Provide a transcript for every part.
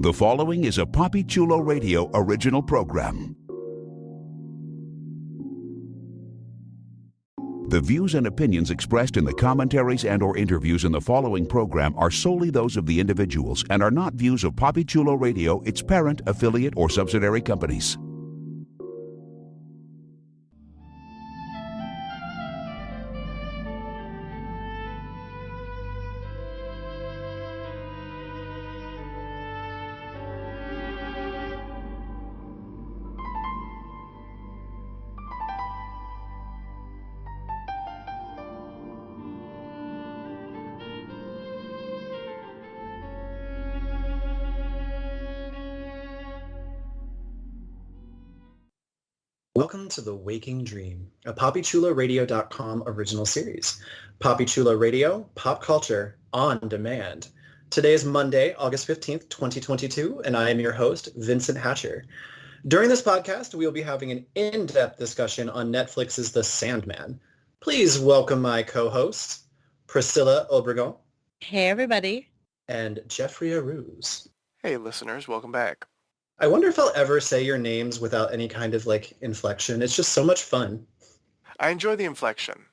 The following is a Papi Chulo Radio original program. The views and opinions expressed in the commentaries and/or interviews in the following program are solely those of the individuals and are not views of Papi Chulo Radio, its parent, affiliate, or subsidiary companies. Welcome to The Waking Dream, a PapiChuloRadio.com original series. Papi Chulo Radio, pop culture on demand. Today is Monday, August 15th, 2022, and I am your host, Vincent Hatcher. During this podcast, we will be having an in-depth discussion on Netflix's The Sandman. Please welcome my co-hosts, Priscilla Obregon. Hey, everybody. And Jeffrey Aruz. Hey, listeners, welcome back. I wonder if I'll ever say your names without any kind of, inflection. It's just so much fun. I enjoy the inflection.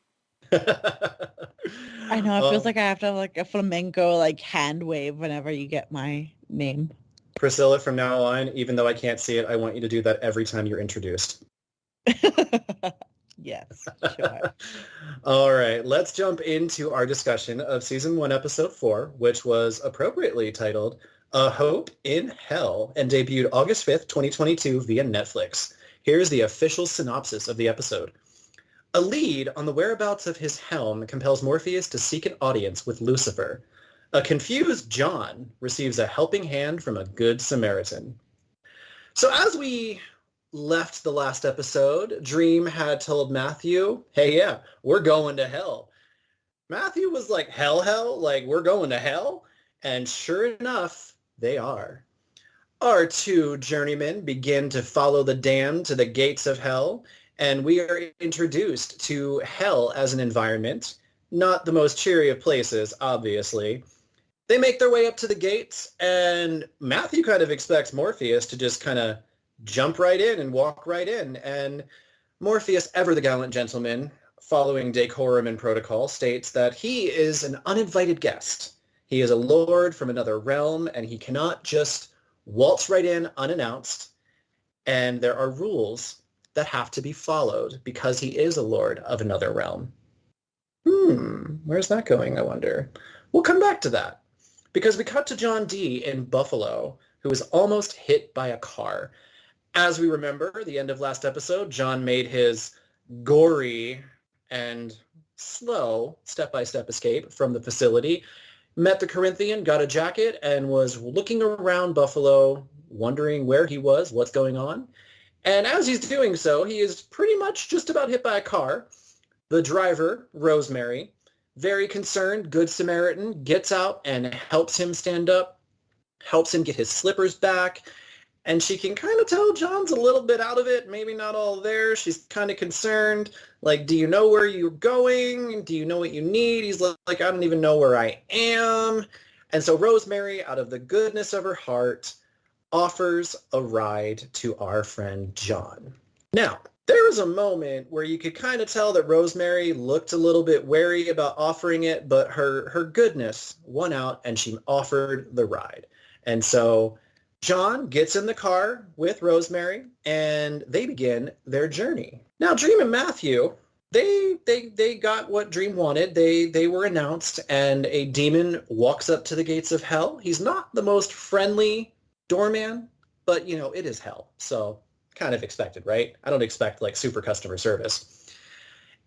I know, it feels like I have to have, a flamenco, hand wave whenever you get my name. Priscilla, from now on, even though I can't see it, I want you to do that every time you're introduced. Yes, sure. All right, let's jump into our discussion of Season 1, Episode 4, which was appropriately titled A Hope in Hell, and debuted August 5th, 2022 via Netflix. Here's the official synopsis of the episode. A lead on the whereabouts of his helm compels Morpheus to seek an audience with Lucifer. A confused John receives a helping hand from a good Samaritan. So as we left the last episode, Dream had told Matthew, hey, yeah, we're going to hell. Matthew was like, hell? We're going to hell? And sure enough, they are. Our two journeymen begin to follow the damned to the gates of hell, and we are introduced to hell as an environment. Not the most cheery of places, obviously. They make their way up to the gates, and Matthew kind of expects Morpheus to just kind of jump right in and walk right in. And Morpheus, ever the gallant gentleman, following decorum and protocol, states that he is an uninvited guest. He is a lord from another realm, and he cannot just waltz right in unannounced. And there are rules that have to be followed because he is a lord of another realm. Where's that going, I wonder? We'll come back to that. Because we cut to John D. in Buffalo, who is almost hit by a car. As we remember, the end of last episode, John made his gory and slow step-by-step escape from the facility, met the Corinthian, got a jacket, and was looking around Buffalo, wondering where he was, what's going on. And as he's doing so, he is pretty much just about hit by a car. The driver, Rosemary, very concerned, good Samaritan, gets out and helps him stand up, helps him get his slippers back. And she can kind of tell John's a little bit out of it, maybe not all there. She's kind of concerned, do you know where you're going? Do you know what you need? He's like, I don't even know where I am. And so Rosemary, out of the goodness of her heart, offers a ride to our friend John. Now, there was a moment where you could kind of tell that Rosemary looked a little bit wary about offering it, but her goodness won out and she offered the ride. And so John gets in the car with Rosemary, and they begin their journey. Now, Dream and Matthew, they got what Dream wanted. They were announced, and a demon walks up to the gates of hell. He's not the most friendly doorman, but, it is hell. So kind of expected, right? I don't expect, super customer service.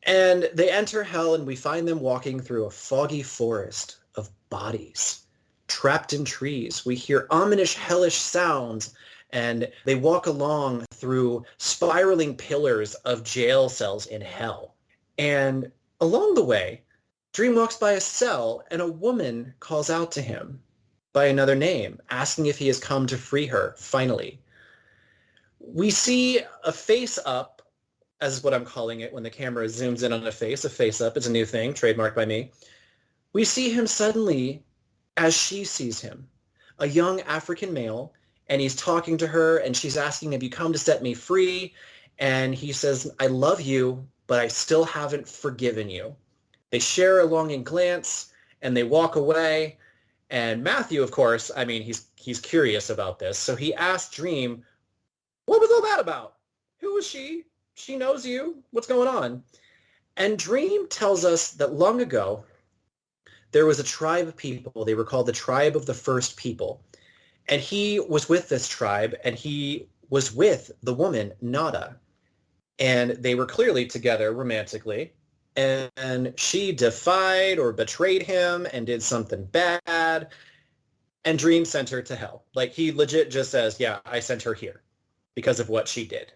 And they enter hell, and we find them walking through a foggy forest of bodies. Trapped in trees. We hear ominous, hellish sounds, and they walk along through spiraling pillars of jail cells in hell. And along the way, Dream walks by a cell, and a woman calls out to him by another name, asking if he has come to free her, finally. We see a face-up, as is what I'm calling it when the camera zooms in on a face-up. It's a new thing, trademarked by me. We see him suddenly as she sees him, a young African male, and he's talking to her, and she's asking, have you come to set me free? And he says, I love you, but I still haven't forgiven you. They share a longing glance, and they walk away. And Matthew, of course, I mean, he's curious about this. So he asked Dream, what was all that about? Who is she? She knows you. What's going on? And Dream tells us that long ago, there was a tribe of people. They were called the tribe of the first people. And he was with this tribe, and he was with the woman, Nada. And they were clearly together romantically. And she defied or betrayed him and did something bad. And Dream sent her to hell. Like, he legit just says, yeah, I sent her here because of what she did.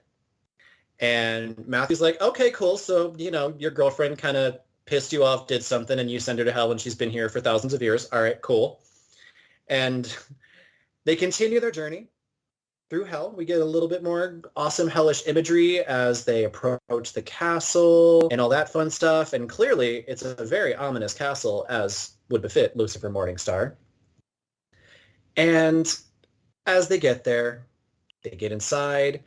And Matthew's like, okay, cool. So, you know, your girlfriend kind of pissed you off, did something, and you send her to hell, and she's been here for thousands of years. All right, cool. And they continue their journey through hell. We get a little bit more awesome hellish imagery as they approach the castle and all that fun stuff. And clearly, it's a very ominous castle, as would befit Lucifer Morningstar. And as they get there, they get inside,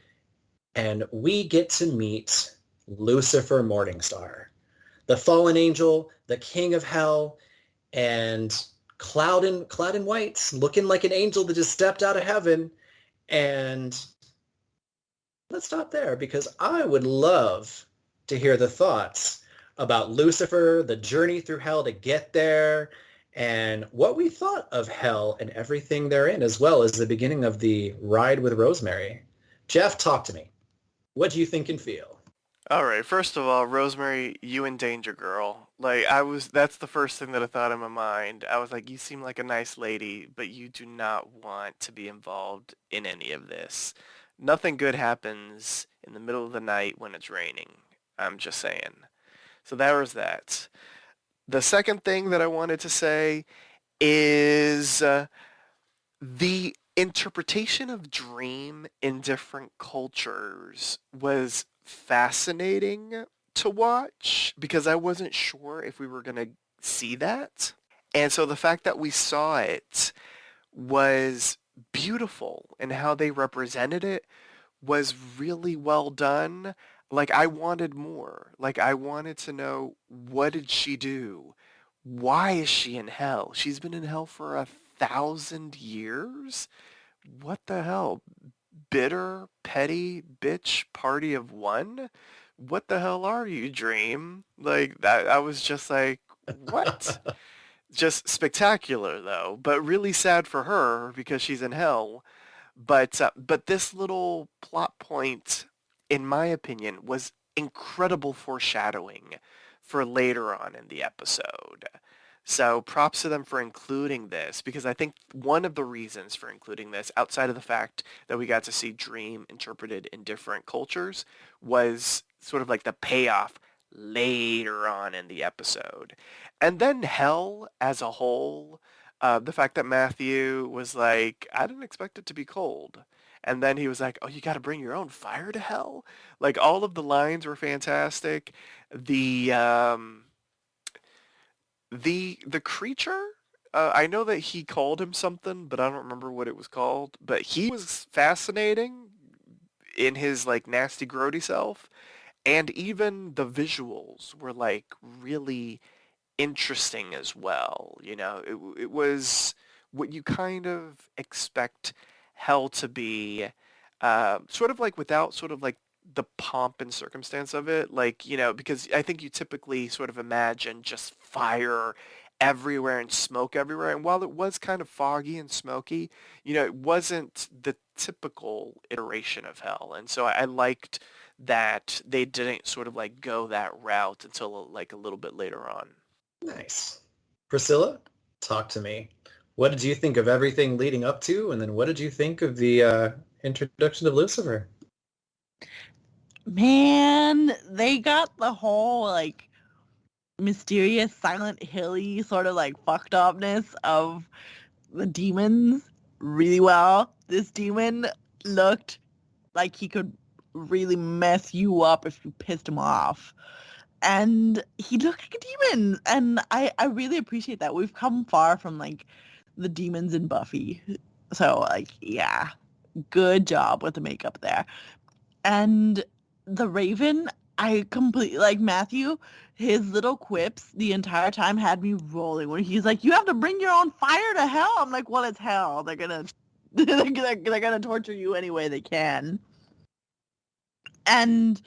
and we get to meet Lucifer Morningstar, the fallen angel, the king of hell, and clad in white, looking like an angel that just stepped out of heaven. And let's stop there, because I would love to hear the thoughts about Lucifer, the journey through hell to get there, and what we thought of hell and everything therein, as well as the beginning of the ride with Rosemary. Jeff, talk to me. What do you think and feel? All right, first of all, Rosemary, you in danger, girl. Like, that's the first thing that I thought in my mind. I was like, you seem like a nice lady, but you do not want to be involved in any of this. Nothing good happens in the middle of the night when it's raining. I'm just saying. So there was that. The second thing that I wanted to say is the interpretation of Dream in different cultures was fascinating to watch, because I wasn't sure if we were going to see that. And so the fact that we saw it was beautiful, and how they represented it was really well done. Like, I wanted more. Like, I wanted to know, what did she do? Why is she in hell? She's been in hell for 1,000 years? What the hell? Bitter, petty, bitch party of one? What the hell are you, Dream? Like, that, I was just like, what? Just spectacular, though, but really sad for her because she's in hell. But this little plot point, in my opinion, was incredible foreshadowing for later on in the episode. So props to them for including this, because I think one of the reasons for including this, outside of the fact that we got to see Dream interpreted in different cultures, was sort of like the payoff later on in the episode. And then Hell as a whole, the fact that Matthew was like, I didn't expect it to be cold. And then he was like, oh, you got to bring your own fire to hell? Like, all of the lines were fantastic. The creature, I know that he called him something, but I don't remember what it was called. But he was fascinating in his, like, nasty, grody self. And even the visuals were, like, really interesting as well. You know, it was what you kind of expect hell to be, sort of like without sort of like the pomp and circumstance of it. Like, you know, because I think you typically sort of imagine just fire everywhere and smoke everywhere. And while it was kind of foggy and smoky, you know, it wasn't the typical iteration of hell. And so I liked that they didn't sort of like go that route until like a little bit later on. Nice. Priscilla, talk to me. What did you think of everything leading up to, and then what did you think of the introduction of Lucifer? Man, they got the whole like mysterious Silent Hilly sort of like fucked upness of the demons really well. This demon looked like he could really mess you up if you pissed him off. And he looked like a demon. And I really appreciate that. We've come far from like the demons in Buffy. So, like, yeah, good job with the makeup there. And the Raven, I completely, like, Matthew, his little quips the entire time had me rolling. When he's like, you have to bring your own fire to hell. I'm like, well, it's hell. They're gonna they're gonna torture you any way they can. And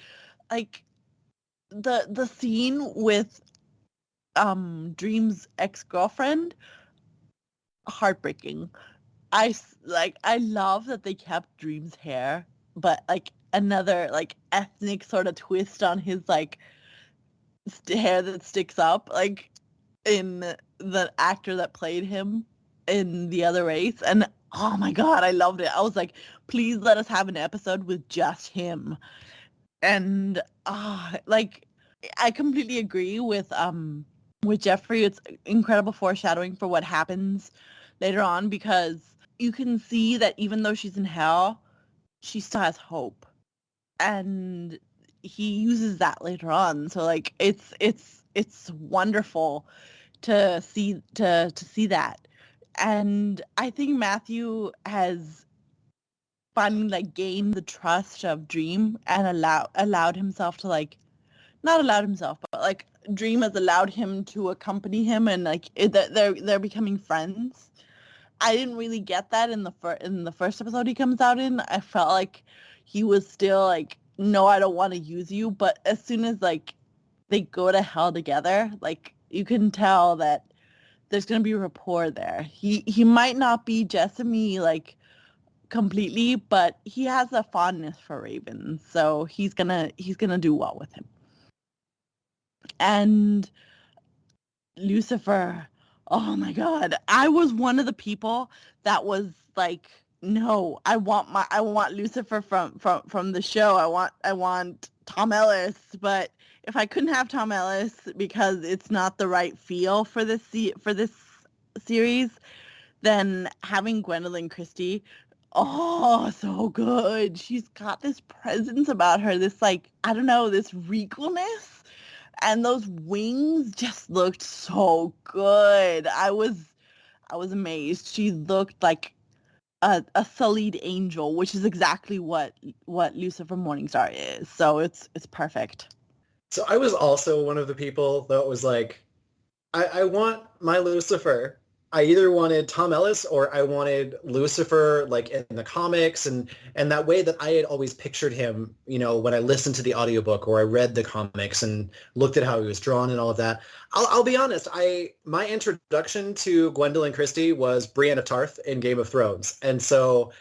like the scene with Dream's ex-girlfriend, heartbreaking. I love that they kept Dream's hair, but like another like ethnic sort of twist on his like hair that sticks up, like in the actor that played him in The Other Race. And oh my god, I loved it. I was like, please let us have an episode with just him. And like I completely agree with Jeffrey. It's incredible foreshadowing for what happens later on, because you can see that even though she's in hell, she still has hope. And he uses that later on. So like it's wonderful to see that. And I think Matthew has finally like gained the trust of Dream and allowed himself to like, not allowed himself, but like Dream has allowed him to accompany him, and like they're becoming friends. I didn't really get that in the first episode he comes out in. I felt like he was still like, no, I don't want to use you. But as soon as like they go to hell together, like you can tell that there's gonna be rapport there. He might not be Jessamy like completely, but he has a fondness for Raven, so he's gonna do well with him. And Lucifer, oh my god, I was one of the people that was like, no, I want Lucifer from the show. I want Tom Ellis. But if I couldn't have Tom Ellis because it's not the right feel for this series, then having Gwendoline Christie, oh, so good. She's got this presence about her, this like, I don't know, this regalness. And those wings just looked so good. I was amazed. She looked like a sullied angel, which is exactly what Lucifer Morningstar is. So it's perfect. So I was also one of the people that was like, I want my Lucifer. I either wanted Tom Ellis or I wanted Lucifer like in the comics, and that way that I had always pictured him, you know, when I listened to the audiobook or I read the comics and looked at how he was drawn and all of that. I'll be honest, my introduction to Gwendoline Christie was Brienne of Tarth in Game of Thrones. And so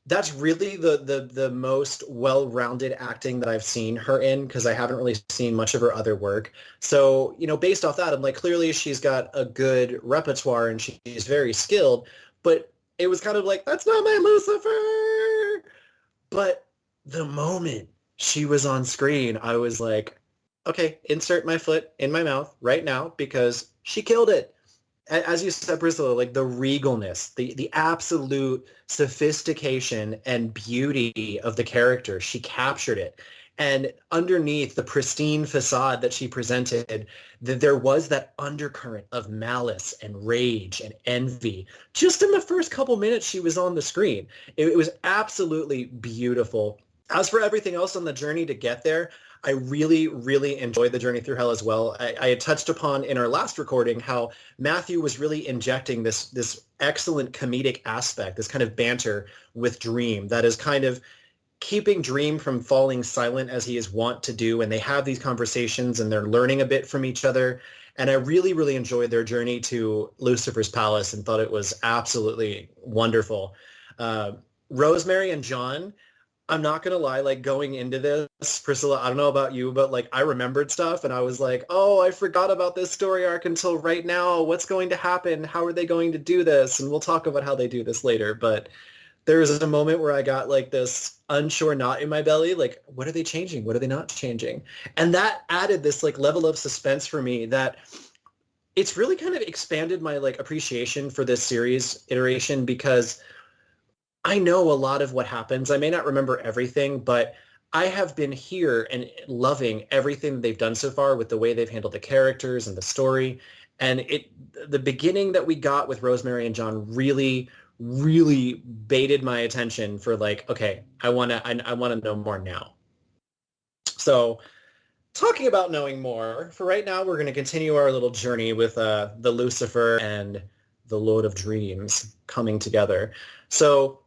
that's really the most well-rounded acting that I've seen her in, because I haven't really seen much of her other work. So, you know, based off that, I'm like, clearly she's got a good repertoire and she's very skilled, but it was kind of like, that's not my Lucifer. But the moment she was on screen, I was like, okay, insert my foot in my mouth right now, because she killed it. As you said, Priscilla, like the regalness, the absolute sophistication and beauty of the character, she captured it. And underneath the pristine facade that she presented, there was that undercurrent of malice and rage and envy. Just in the first couple minutes she was on the screen. It was absolutely beautiful. As for everything else on the journey to get there, I really, really enjoyed the journey through hell as well. I had touched upon in our last recording how Matthew was really injecting this excellent comedic aspect, this kind of banter with Dream that is kind of keeping Dream from falling silent as he is wont to do. And they have these conversations and they're learning a bit from each other. And I really, really enjoyed their journey to Lucifer's Palace and thought it was absolutely wonderful. Rosemary and John, I'm not going to lie, like going into this, Priscilla, I don't know about you, but like I remembered stuff and I was like, oh, I forgot about this story arc until right now. What's going to happen? How are they going to do this? And we'll talk about how they do this later. But there was a moment where I got like this unsure knot in my belly. Like, what are they changing? What are they not changing? And that added this like level of suspense for me that it's really kind of expanded my like appreciation for this series iteration, because I know a lot of what happens. I may not remember everything, but I have been here and loving everything they've done so far with the way they've handled the characters and the story. And the beginning that we got with Rosemary and John really, really baited my attention for like, okay, I want to know more now. So talking about knowing more, for right now, we're going to continue our little journey with the Lucifer and the Lord of Dreams coming together. So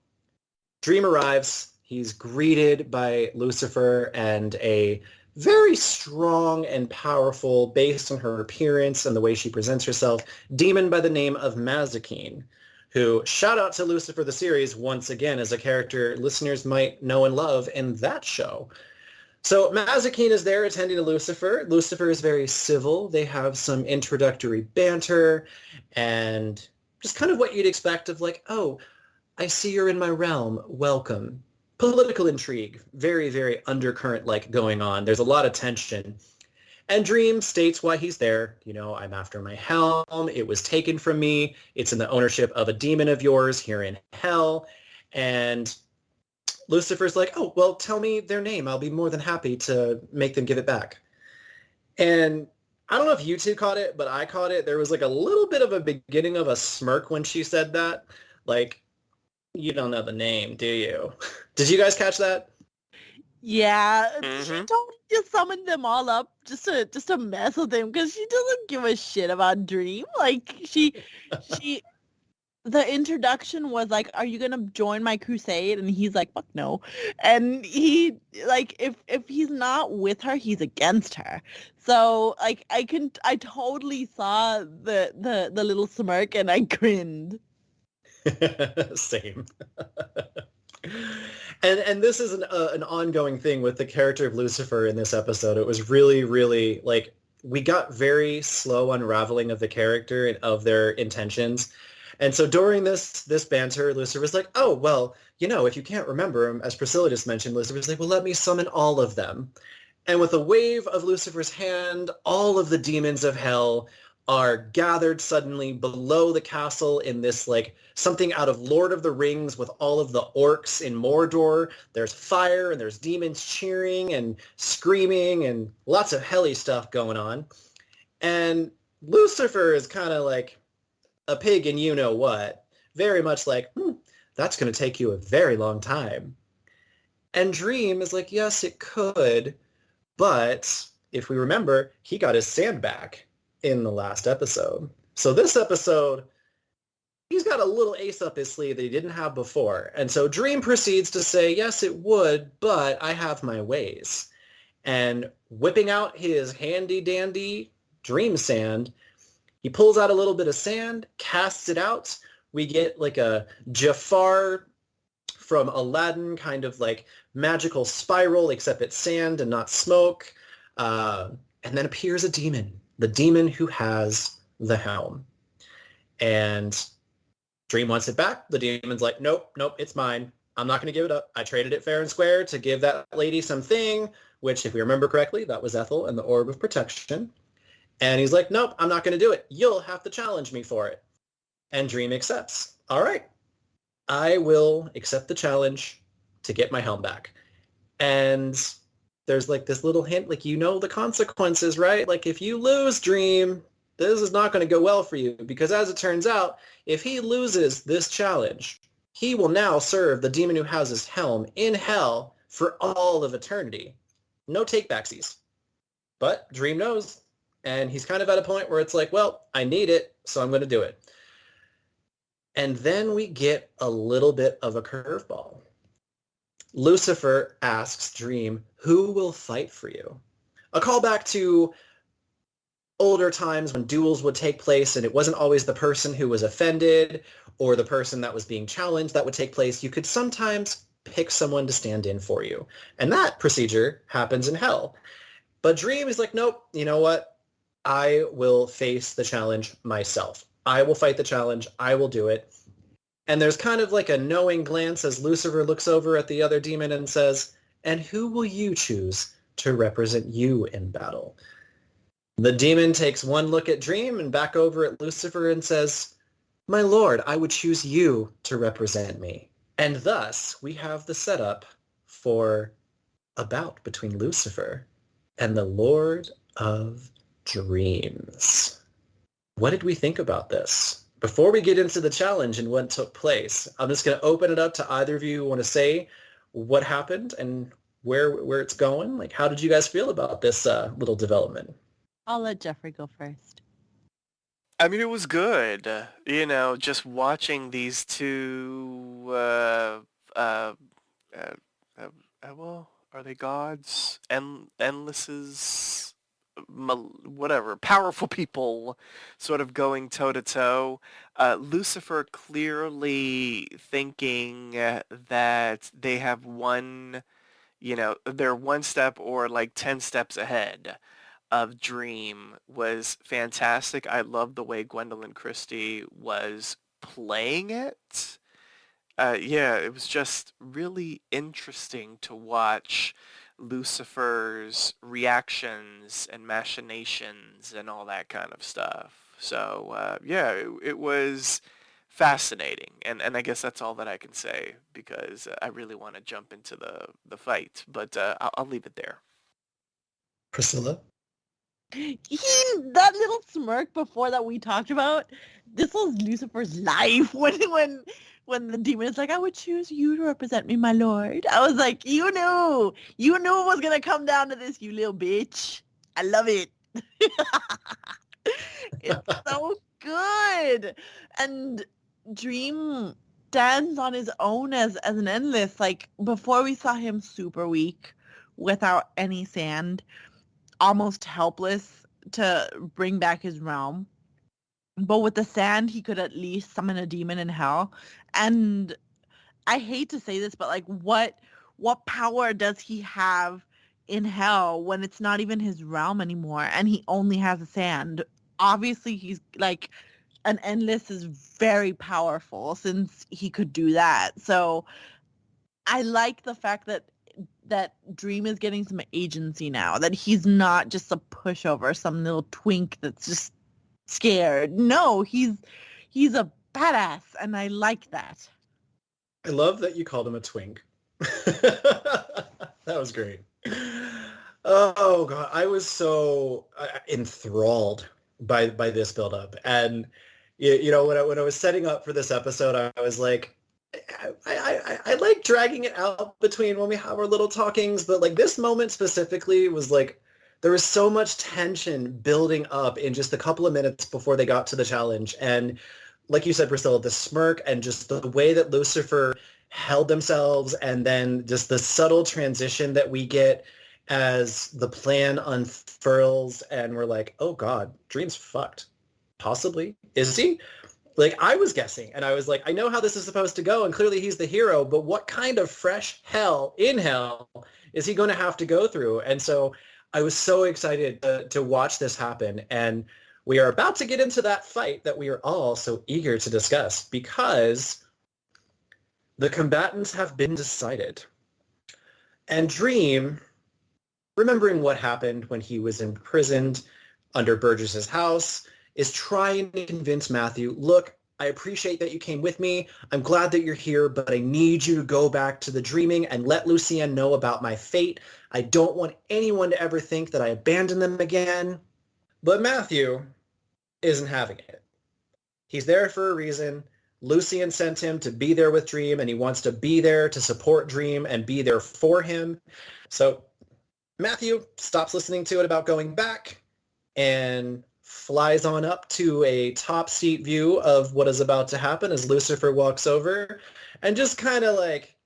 Dream arrives. He's greeted by Lucifer and a very strong and powerful, based on her appearance and the way she presents herself, demon by the name of Mazikeen, who, shout out to Lucifer the series, once again, as a character listeners might know and love in that show. So Mazikeen is there attending to Lucifer. Lucifer is very civil. They have some introductory banter and just kind of what you'd expect of like, oh, I see you're in my realm. Welcome. Political intrigue. Very, very undercurrent like going on. There's a lot of tension. And Dream states why he's there. You know, I'm after my helm. It was taken from me. It's in the ownership of a demon of yours here in hell. And Lucifer's like, oh, well, tell me their name. I'll be more than happy to make them give it back. And I don't know if you two caught it, but I caught it. There was like a little bit of a beginning of a smirk when she said that. Like, you don't know the name, do you? Did you guys catch that? Yeah, Mhm. she totally just summoned them all up just to mess with him because she doesn't give a shit about Dream. Like she the introduction was like, "Are you gonna join my crusade?" And he's like, "Fuck no." And he like if he's not with her, he's against her. So like I totally saw the little smirk and I grinned. Same. And this is an ongoing thing with the character of Lucifer in this episode. It was really, really like we got very slow unraveling of the character and of their intentions. And so during this banter, Lucifer was like, oh, well, you know, if you can't remember, as Priscilla just mentioned, Lucifer was like, well, let me summon all of them. And with a wave of Lucifer's hand, all of the demons of hell are gathered suddenly below the castle in this like something out of Lord of the Rings with all of the orcs in Mordor. There's fire and there's demons cheering and screaming and lots of helly stuff going on. And Lucifer is kind of like a pig in you know what, very much like, that's going to take you a very long time. And Dream is like, yes, it could, but if we remember, he got his sand back in the last episode. So this episode, he's got a little ace up his sleeve that he didn't have before. And so Dream proceeds to say, yes, it would, but I have my ways. And whipping out his handy-dandy Dream Sand, he pulls out a little bit of sand, casts it out. We get like a Jafar from Aladdin kind of like magical spiral, except it's sand and not smoke. And then appears a demon. The demon who has the helm. And Dream wants it back. The demon's like, nope, it's mine. I'm not going to give it up. I traded it fair and square to give that lady something, which, if we remember correctly, that was Ethel and the Orb of Protection. And he's like, nope, I'm not going to do it. You'll have to challenge me for it. And Dream accepts. All right. I will accept the challenge to get my helm back. And there's like this little hint, like, you know the consequences, right? Like, if you lose, Dream, this is not going to go well for you, because as it turns out, if he loses this challenge, he will now serve the demon who has his helm in hell for all of eternity. No take-backsies. But Dream knows, and he's kind of at a point where it's like, well, I need it, so I'm going to do it. And then we get a little bit of a curveball. Lucifer asks Dream, who will fight for you? A callback to older times when duels would take place and it wasn't always the person who was offended or the person that was being challenged that would take place. You could sometimes pick someone to stand in for you. And that procedure happens in hell. But Dream is like, nope, you know what? I will face the challenge myself. I will fight the challenge. I will do it. And there's kind of like a knowing glance as Lucifer looks over at the other demon and says, and who will you choose to represent you in battle? The demon takes one look at Dream and back over at Lucifer and says, my lord, I would choose you to represent me. And thus, we have the setup for a bout between Lucifer and the Lord of Dreams. What did we think about this? before we get into the challenge and what took place, I'm just going to open it up to either of you who want to say what happened and where it's going. Like, how did you guys feel about this little development? I'll let Jeffrey go first. I mean, it was good. Just watching these two, well, are they gods? Endlesses, whatever, powerful people sort of going toe-to-toe. Lucifer clearly thinking that they have they're one step or like 10 steps ahead of Dream was fantastic. I love the way Gwendolyn Christie was playing it. Yeah, it was just really interesting to watch Lucifer's reactions and machinations and all that kind of stuff. So, yeah, it was fascinating. And I guess that's all that I can say because I really want to jump into the fight. But I'll leave it there. Priscilla? That little smirk before that we talked about, this was Lucifer's life when the demon is like, I would choose you to represent me, my lord. I was like, you knew it was gonna come down to this, you little bitch. I love it. It's so good. And Dream stands on his own as an endless. Like, before we saw him super weak without any sand, almost helpless to bring back his realm. But with the sand, he could at least summon a demon in hell. And I hate to say this, but like, what power does he have in hell when it's not even his realm anymore and he only has a sand? Obviously, he's like, an endless is very powerful since he could do that. So I like the fact that Dream is getting some agency now, that he's not just a pushover, some little twink that's just scared. No, he's a badass, and I like that. I love that you called him a twink. That was great. Oh god, I was so enthralled by this build-up, and when I was setting up for this episode, I was like, I like dragging it out between when we have our little talkings, but like this moment specifically was like, there was so much tension building up in just a couple of minutes before they got to the challenge. And like you said, Priscilla, the smirk and just the way that Lucifer held themselves, and then just the subtle transition that we get as the plan unfurls and we're like, oh god, Dream's fucked. Possibly. Is he? Like, I was guessing, and I was like, I know how this is supposed to go, and clearly he's the hero, but what kind of fresh hell in hell is he going to have to go through? And so I was so excited to watch this happen, and we are about to get into that fight that we are all so eager to discuss, because the combatants have been decided. And Dream, remembering what happened when he was imprisoned under Burgess's house, is trying to convince Matthew, look, I appreciate that you came with me. I'm glad that you're here, but I need you to go back to the dreaming and let Lucienne know about my fate. I don't want anyone to ever think that I abandoned them again. But Matthew isn't having it. He's there for a reason. Lucienne sent him to be there with Dream, and he wants to be there to support Dream and be there for him. So Matthew stops listening to it about going back and flies on up to a top seat view of what is about to happen as Lucifer walks over and just kind of like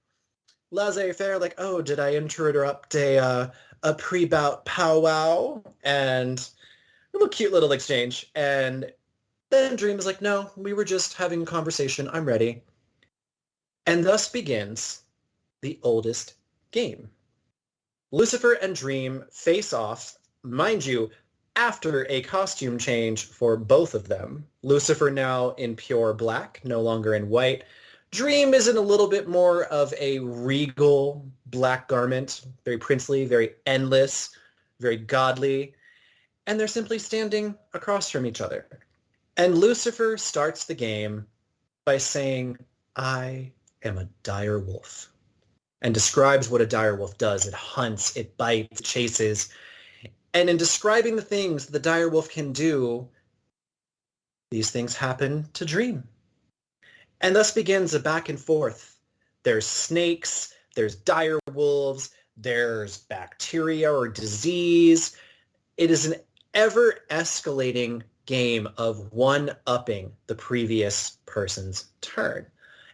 laissez-faire, like, oh, did I interrupt a pre-bout powwow? And a little cute little exchange. And then Dream is like, no, we were just having a conversation. I'm ready. And thus begins the oldest game. Lucifer and Dream face off, mind you, after a costume change for both of them. Lucifer now in pure black, no longer in white. Dream is in a little bit more of a regal black garment, very princely, very endless, very godly. And they're simply standing across from each other. And Lucifer starts the game by saying, I am a dire wolf, and describes what a dire wolf does. It hunts, it bites, it chases. And in describing the things the dire wolf can do, these things happen to Dream. And thus begins a back and forth. There's snakes, there's dire wolves, there's bacteria or disease. It is an ever-escalating game of one-upping the previous person's turn.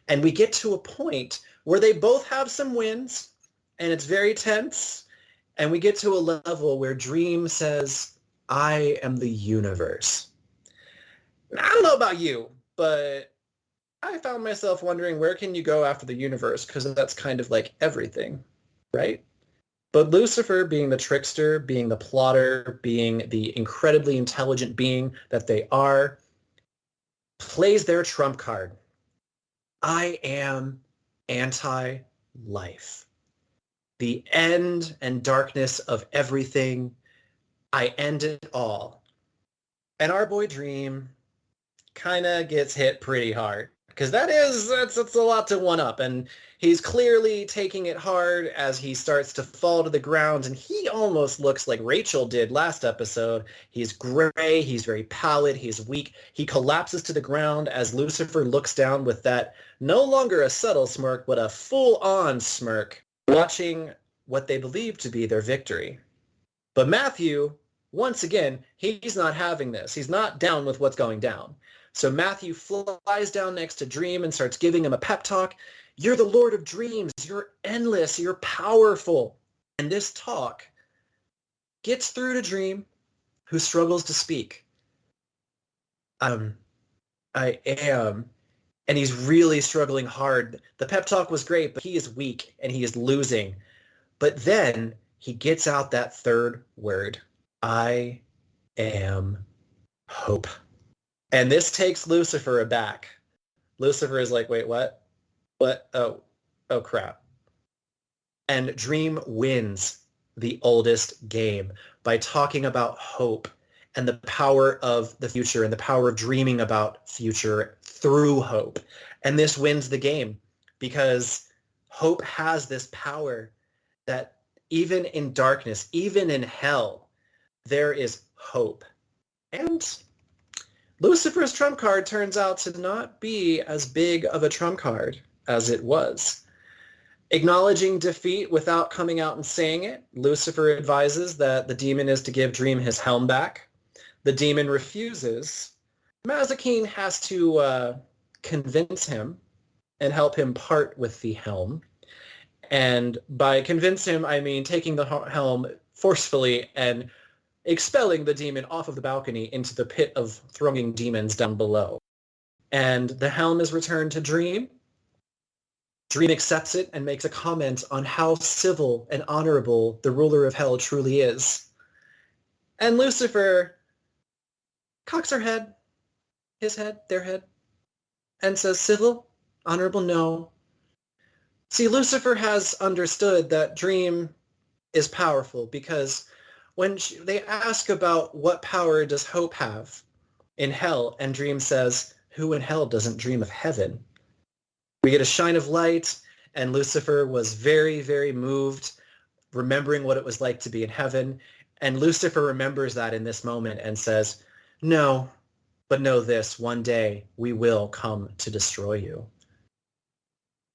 And we get to a point where they both have some wins, and it's very tense. And we get to a level where Dream says, I am the universe. I don't know about you, but I found myself wondering, where can you go after the universe? Because that's kind of like everything, right? But Lucifer, being the trickster, being the plotter, being the incredibly intelligent being that they are, plays their trump card. I am anti-life. The end and darkness of everything. I end it all. And our boy Dream kind of gets hit pretty hard. Because that's a lot to one up. And he's clearly taking it hard as he starts to fall to the ground. And he almost looks like Rachel did last episode. He's gray. He's very pallid. He's weak. He collapses to the ground as Lucifer looks down with that no longer a subtle smirk, but a full-on smirk, watching what they believe to be their victory. But Matthew, once again, he's not having this. He's not down with what's going down. So Matthew flies down next to Dream and starts giving him a pep talk. You're the Lord of Dreams. You're endless. You're powerful. And this talk gets through to Dream, who struggles to speak. I am. And he's really struggling hard. The pep talk was great, but he is weak and he is losing. But then he gets out that third word. I am hope. And this takes Lucifer aback. Lucifer is like, wait, what? What? Oh crap. And Dream wins the oldest game by talking about hope and the power of the future and the power of dreaming about future through hope. And this wins the game because hope has this power that even in darkness, even in hell, there is hope. And Lucifer's trump card turns out to not be as big of a trump card as it was. Acknowledging defeat without coming out and saying it, Lucifer advises that the demon is to give Dream his helm back. The demon refuses. Mazikeen has to convince him and help him part with the helm. And by convince him, I mean taking the helm forcefully and expelling the demon off of the balcony into the pit of thronging demons down below. And the helm is returned to Dream. Dream accepts it and makes a comment on how civil and honorable the ruler of hell truly is. And Lucifer cocks her head, his head, their head, and says, civil, honorable, no. See, Lucifer has understood that Dream is powerful because when they ask about what power does hope have in hell, and Dream says, who in hell doesn't dream of heaven? We get a shine of light, and Lucifer was very, very moved, remembering what it was like to be in heaven. And Lucifer remembers that in this moment and says, no, but know this, one day we will come to destroy you.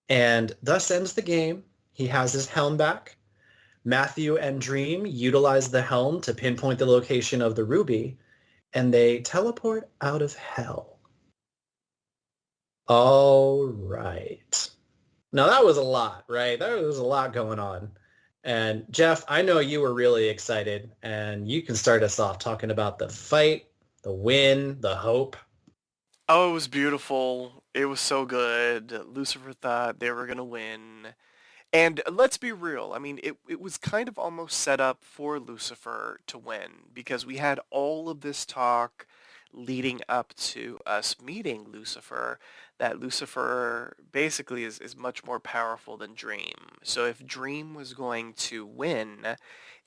And thus ends the game. He has his helm back. Matthew and Dream utilize the helm to pinpoint the location of the ruby, and they teleport out of hell. All right. Now that was a lot, right? There was a lot going on. And Jeff, I know you were really excited, and you can start us off talking about the fight, the win, the hope. Oh, it was beautiful. It was so good. Lucifer thought they were going to win. And let's be real. I mean, it was kind of almost set up for Lucifer to win because we had all of this talk leading up to us meeting Lucifer, that Lucifer basically is much more powerful than Dream. So if Dream was going to win,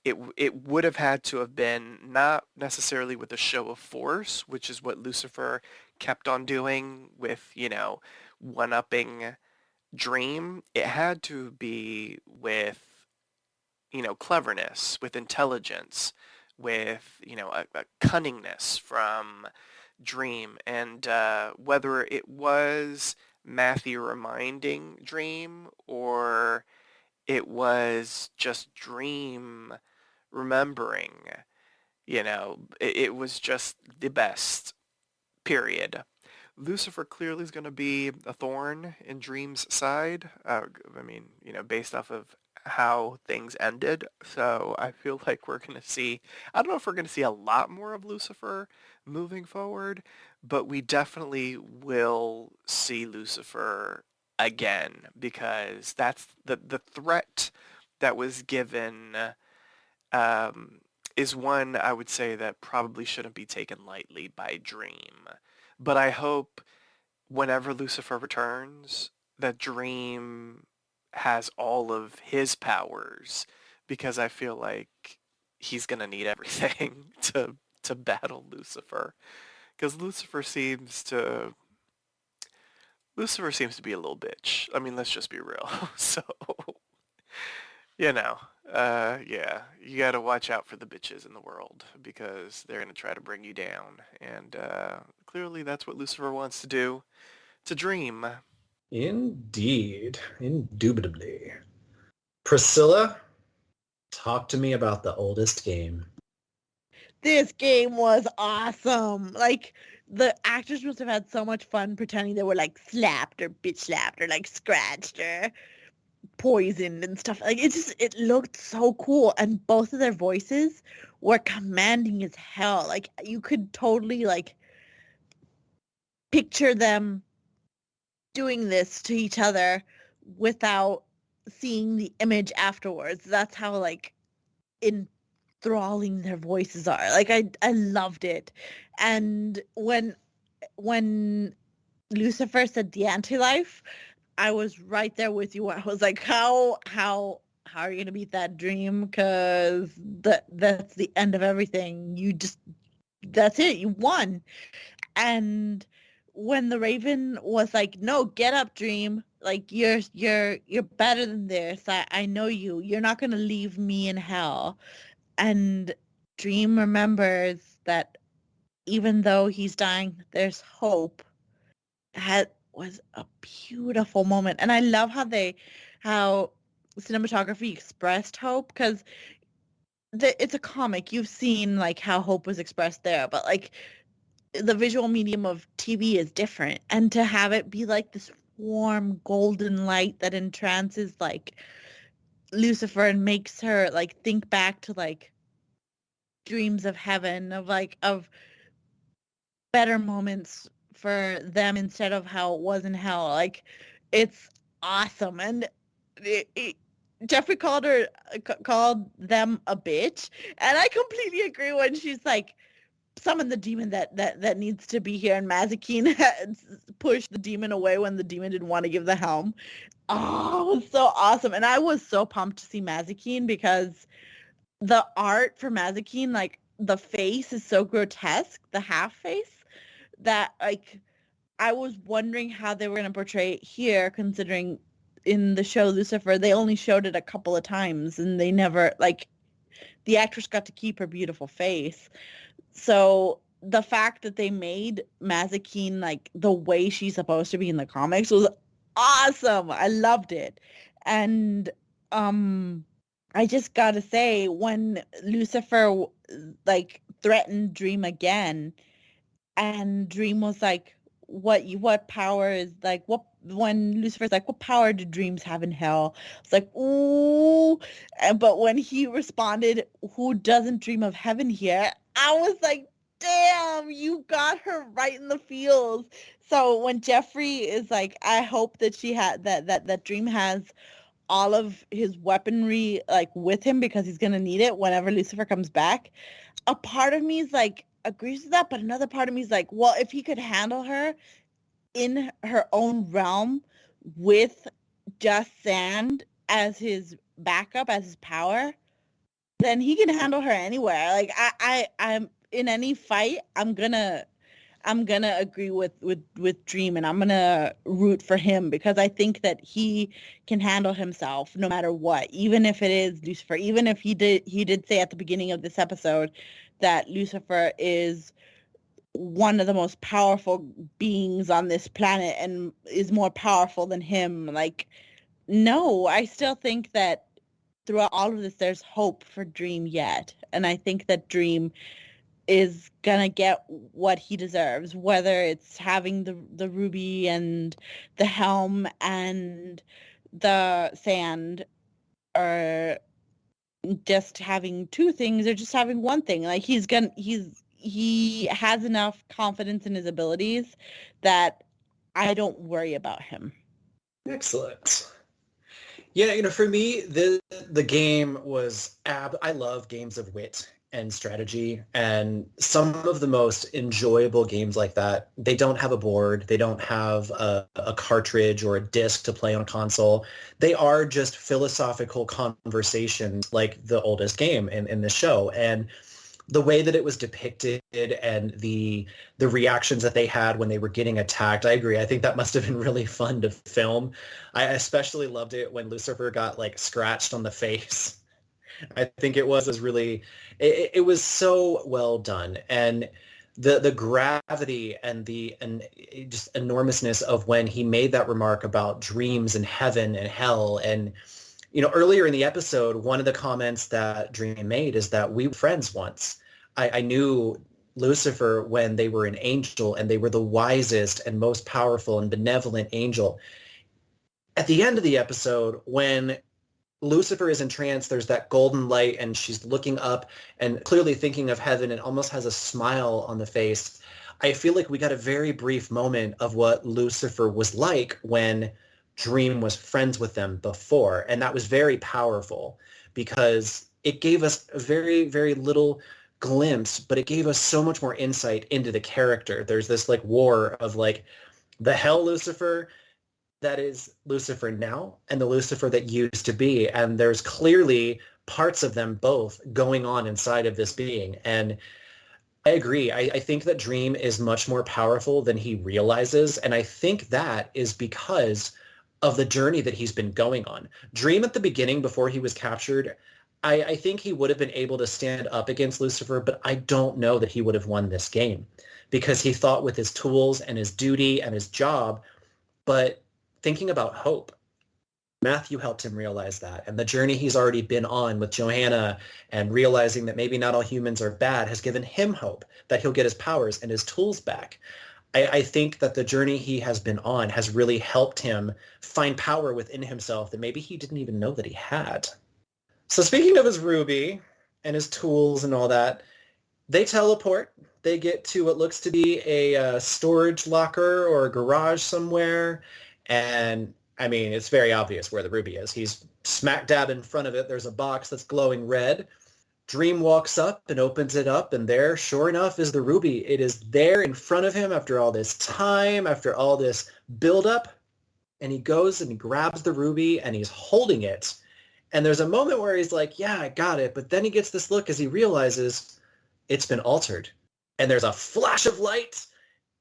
it would have had to have been not necessarily with a show of force, which is what Lucifer kept on doing with, one-upping Dream. It had to be with, cleverness, with intelligence, with, a cunningness from Dream, and whether it was Matthew reminding Dream or it was just Dream remembering, it was just the best, period. Lucifer clearly is going to be a thorn in Dream's side. I mean, based off of how things ended. So I feel like we're going to see, I don't know if we're going to see a lot more of Lucifer moving forward, but we definitely will see Lucifer again because that's the threat that was given is one I would say that probably shouldn't be taken lightly by Dream. But I hope whenever Lucifer returns, that Dream has all of his powers because I feel like he's gonna need everything to battle Lucifer. Because Lucifer seems to be a little bitch. I mean, let's just be real. So, you know, yeah, you gotta watch out for the bitches in the world because they're gonna try to bring you down. And clearly that's what Lucifer wants to do to Dream. Indeed. Indubitably. Priscilla, talk to me about the oldest game. This game was awesome. Like, the actors must have had so much fun pretending they were like slapped or bitch slapped or like scratched or poisoned and stuff. Like, it looked so cool. And both of their voices were commanding as hell. Like, you could totally like picture them doing this to each other without seeing the image afterwards. That's how like enthralling their voices are. Like, I loved it. And when Lucifer said the anti-life, I was right there with you. I was like, how are you gonna beat that Dream? Because that's the end of everything. That's it. You won. And when the Raven was like, no, get up, Dream. Like, you're better than this. I know you. You're not gonna leave me in hell. And Dream remembers that even though he's dying, there's hope. That was a beautiful moment. And I love how cinematography expressed hope, because it's a comic. You've seen like how hope was expressed there, but like the visual medium of TV is different. And to have it be like this warm golden light that entrances like Lucifer and makes her like think back to like dreams of heaven, of better moments for them instead of how it was in hell. Like, it's awesome. And Jeffrey called them a bitch, and I completely agree when she's like, summon the demon that needs to be here, and Mazikeen pushed the demon away when the demon didn't want to give the helm. Oh, it was so awesome. And I was so pumped to see Mazikeen because the art for Mazikeen, like the face is so grotesque, the half face, that like I was wondering how they were going to portray it here, considering in the show Lucifer they only showed it a couple of times and they never, like, the actress got to keep her beautiful face. So the fact that they made Mazikeen like the way she's supposed to be in the comics was awesome. I loved it. And I just gotta say, when Lucifer like threatened Dream again, and Dream was like, what power is like, what, when Lucifer's like, what power do dreams have in hell? It's like, ooh. But when he responded, who doesn't dream of heaven here? I was like, damn, you got her right in the feels. So when Jeffrey is like, I hope that she had that Dream has all of his weaponry like with him because he's gonna need it whenever Lucifer comes back. A part of me is like agrees with that, but another part of me is like, well, if he could handle her in her own realm with just sand as his backup, as his power, then he can handle her anywhere. Like, I'm in any fight, I'm gonna agree with Dream, and I'm gonna root for him because I think that he can handle himself no matter what, even if it is Lucifer, even if he did say at the beginning of this episode that Lucifer is one of the most powerful beings on this planet and is more powerful than him. Like, no, I still think that throughout all of this, there's hope for Dream yet. And I think that Dream is gonna get what he deserves, whether it's having the ruby and the helm and the sand, or just having two things, or just having one thing. Like, he has enough confidence in his abilities that I don't worry about him. Excellent. Yeah, for me, the game was I love games of wit and strategy, and some of the most enjoyable games like that, they don't have a board, they don't have a cartridge or a disc to play on a console. They are just philosophical conversations like the oldest game in the show. And the way that it was depicted and the reactions that they had when they were getting attacked, I agree. I think that must have been really fun to film. I especially loved it when Lucifer got like scratched on the face. I think it was really, it was so well done. And the gravity and just enormousness of when he made that remark about dreams and heaven and hell. And, earlier in the episode, one of the comments that Dream made is that we were friends once. I knew Lucifer when they were an angel, and they were the wisest and most powerful and benevolent angel. At the end of the episode, when Lucifer is entranced, there's that golden light, and she's looking up and clearly thinking of heaven and almost has a smile on the face. I feel like we got a very brief moment of what Lucifer was like when Dream was friends with them before. And that was very powerful because it gave us a very, very little glimpse, but it gave us so much more insight into the character. There's this like war of like the hell Lucifer that is Lucifer now and the Lucifer that used to be. And there's clearly parts of them both going on inside of this being. And I agree. I think that Dream is much more powerful than he realizes. And I think that is because of the journey that he's been going on. Dream at the beginning, before he was captured, I think he would have been able to stand up against Lucifer, but I don't know that he would have won this game because he thought with his tools and his duty and his job. But thinking about hope, Matthew helped him realize that. And the journey he's already been on with Johanna and realizing that maybe not all humans are bad has given him hope that he'll get his powers and his tools back. I think that the journey he has been on has really helped him find power within himself that maybe he didn't even know that he had. So speaking of his ruby and his tools and all that, they teleport. They get to what looks to be a storage locker or a garage somewhere. And I mean, it's very obvious where the ruby is. He's smack dab in front of it. There's a box that's glowing red. Dream walks up and opens it up, and there, sure enough, is the ruby. It is there in front of him after all this time, after all this buildup. And he goes and he grabs the ruby and he's holding it. And there's a moment where he's like, yeah, I got it. But then he gets this look as he realizes it's been altered. And there's a flash of light,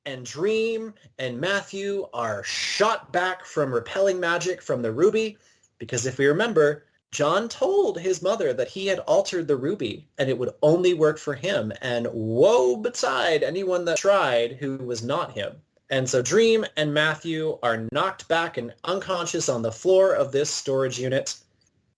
and Dream and Matthew are shot back from repelling magic from the ruby. Because if we remember, John told his mother that he had altered the ruby and it would only work for him. And woe betide anyone that tried who was not him. And so Dream and Matthew are knocked back and unconscious on the floor of this storage unit,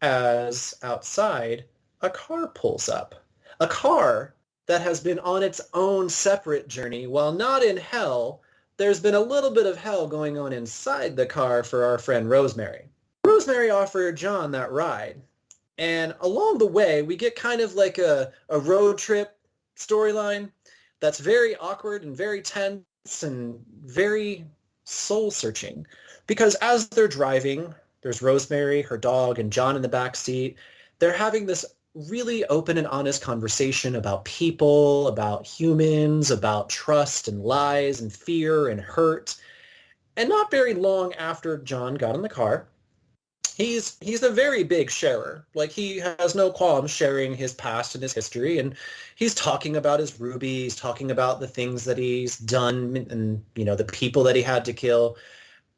as outside a car pulls up. A car that has been on its own separate journey. While not in hell, there's been a little bit of hell going on inside the car for our friend Rosemary. Rosemary offered John that ride. And along the way, we get kind of like a road trip storyline that's very awkward and very tense and very soul-searching. Because as they're driving, there's Rosemary, her dog, and John in the back seat. They're having this really open and honest conversation about people, about humans, about trust and lies and fear and hurt. And not very long after John got in the car, he's a very big sharer. Like, he has no qualms sharing his past and his history. And he's talking about his ruby. He's talking about the things that he's done and, the people that he had to kill.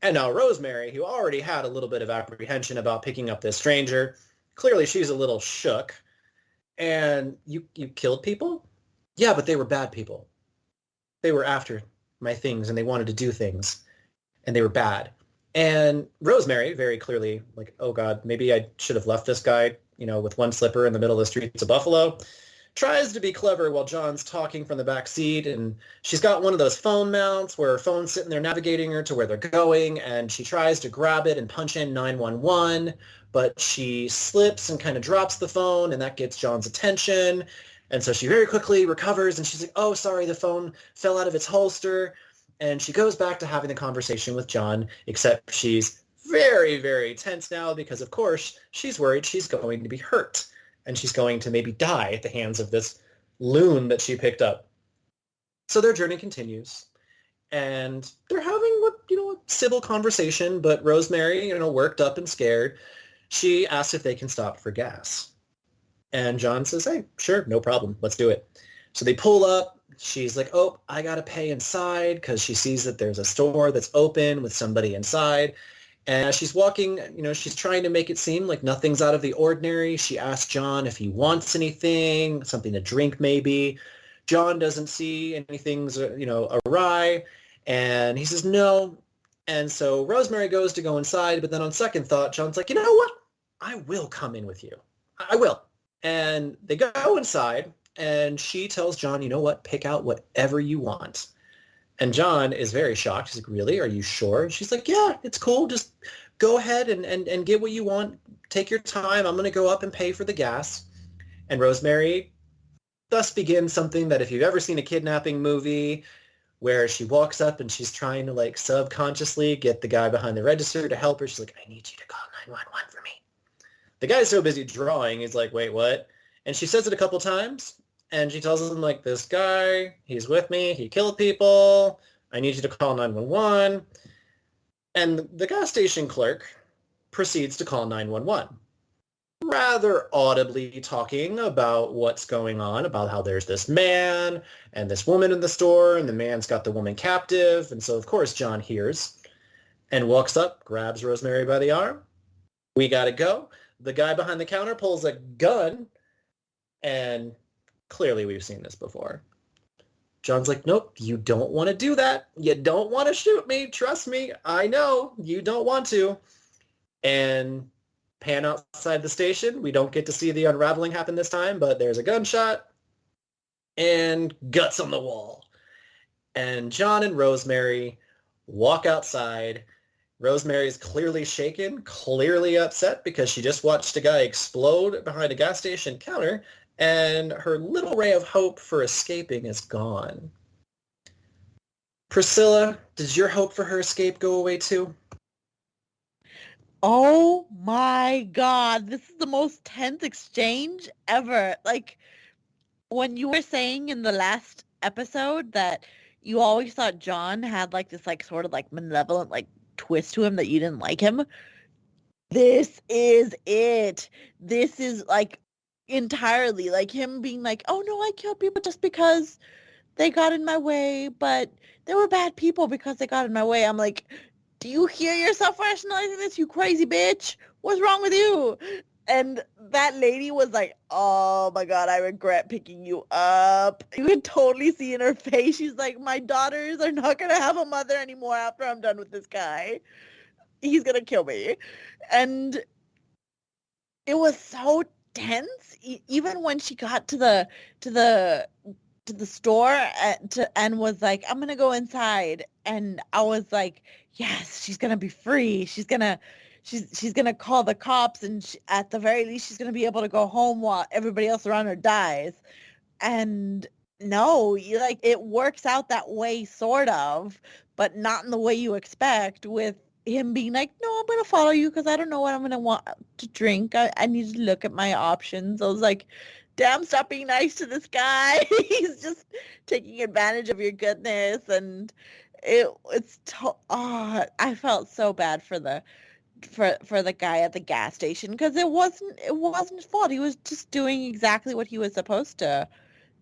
And now Rosemary, who already had a little bit of apprehension about picking up this stranger, clearly she's a little shook. And you killed people? Yeah, but they were bad people. they were after my things and they wanted to do things and they were bad. And Rosemary, very clearly, like, oh God, maybe I should have left this guy, with one slipper in the middle of the streets of Buffalo, tries to be clever while John's talking from the back seat. And she's got one of those phone mounts where her phone's sitting there navigating her to where they're going. And she tries to grab it and punch in 911, but she slips and kind of drops the phone, and that gets John's attention. And so she very quickly recovers, and she's like, oh, sorry, the phone fell out of its holster. And she goes back to having the conversation with John, except she's very, very tense now because, of course, she's worried she's going to be hurt and she's going to maybe die at the hands of this loon that she picked up. So their journey continues, and they're having a civil conversation, but Rosemary, worked up and scared, she asks if they can stop for gas. And John says, hey, sure, no problem. Let's do it. So they pull up. She's like, oh, I got to pay inside because she sees that there's a store that's open with somebody inside. And as she's walking, she's trying to make it seem like nothing's out of the ordinary. She asks John if he wants anything, something to drink maybe. John doesn't see anything's, awry. And he says no. And so Rosemary goes to go inside. But then on second thought, John's like, you know what? I will come in with you. I will. And they go inside. And she tells John, you know what? Pick out whatever you want. And John is very shocked. He's like, really? Are you sure? She's like, yeah, it's cool. Just go ahead and get what you want. Take your time. I'm going to go up and pay for the gas. And Rosemary thus begins something that if you've ever seen a kidnapping movie where she walks up and she's trying to like subconsciously get the guy behind the register to help her. She's like, I need you to call 911 for me. The guy's so busy drawing. He's like, wait, what? And she says it a couple times. And she tells him, like, this guy, he's with me, he killed people, I need you to call 911. And the gas station clerk proceeds to call 911, rather audibly talking about what's going on, about how there's this man and this woman in the store, and the man's got the woman captive. And so, of course, John hears and walks up, grabs Rosemary by the arm. We got to go. The guy behind the counter pulls a gun, and clearly we've seen this before. John's like, nope, you don't want to do that. You don't want to shoot me. Trust me. I know you don't want to. And pan outside the station. We don't get to see the unraveling happen this time, but there's a gunshot and guts on the wall. And John and Rosemary walk outside. Rosemary's clearly shaken, clearly upset because she just watched a guy explode behind a gas station counter, and her little ray of hope for escaping is gone. Priscilla, does your hope for her escape go away too? Oh my God, this is the most tense exchange ever. Like, when you were saying in the last episode that you always thought John had like this like sort of like malevolent like twist to him that you didn't like him, this is it. This is like entirely like him being like, oh no, I killed people just because they got in my way, but they were bad people because they got in my way. I'm like, do you hear yourself rationalizing this, you crazy bitch? What's wrong with you? And that lady was like, oh my God, I regret picking you up. You could totally see in her face, she's like, my daughters are not going to have a mother anymore after I'm done with this guy. He's going to kill me. And it was so tense. Even when she got to the store and was like, I'm going to go inside. And I was like, yes, she's going to be free. She's going to call the cops, and at the very least, she's going to be able to go home while everybody else around her dies. And no, it works out that way, sort of, but not in the way you expect, with him being like, no, I'm going to follow you because I don't know what I'm going to want to drink. I need to look at my options. I was like, damn, stop being nice to this guy. He's just taking advantage of your goodness. And I felt so bad for the guy at the gas station, because it wasn't his fault. He was just doing exactly what he was supposed to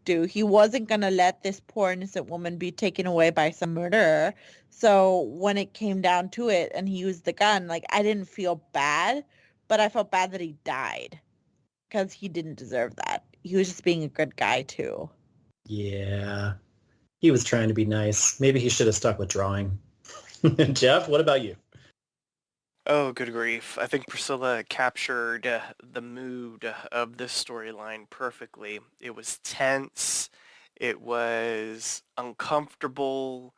do. He wasn't going to let this poor innocent woman be taken away by some murderer. So when it came down to it and he used the gun, like, I didn't feel bad, but I felt bad that he died because he didn't deserve that. He was just being a good guy too. Yeah. He was trying to be nice. Maybe he should have stuck with drawing. Jeff, what about you? Oh, good grief. I think Priscilla captured the mood of this storyline perfectly. It was tense. It was uncomfortable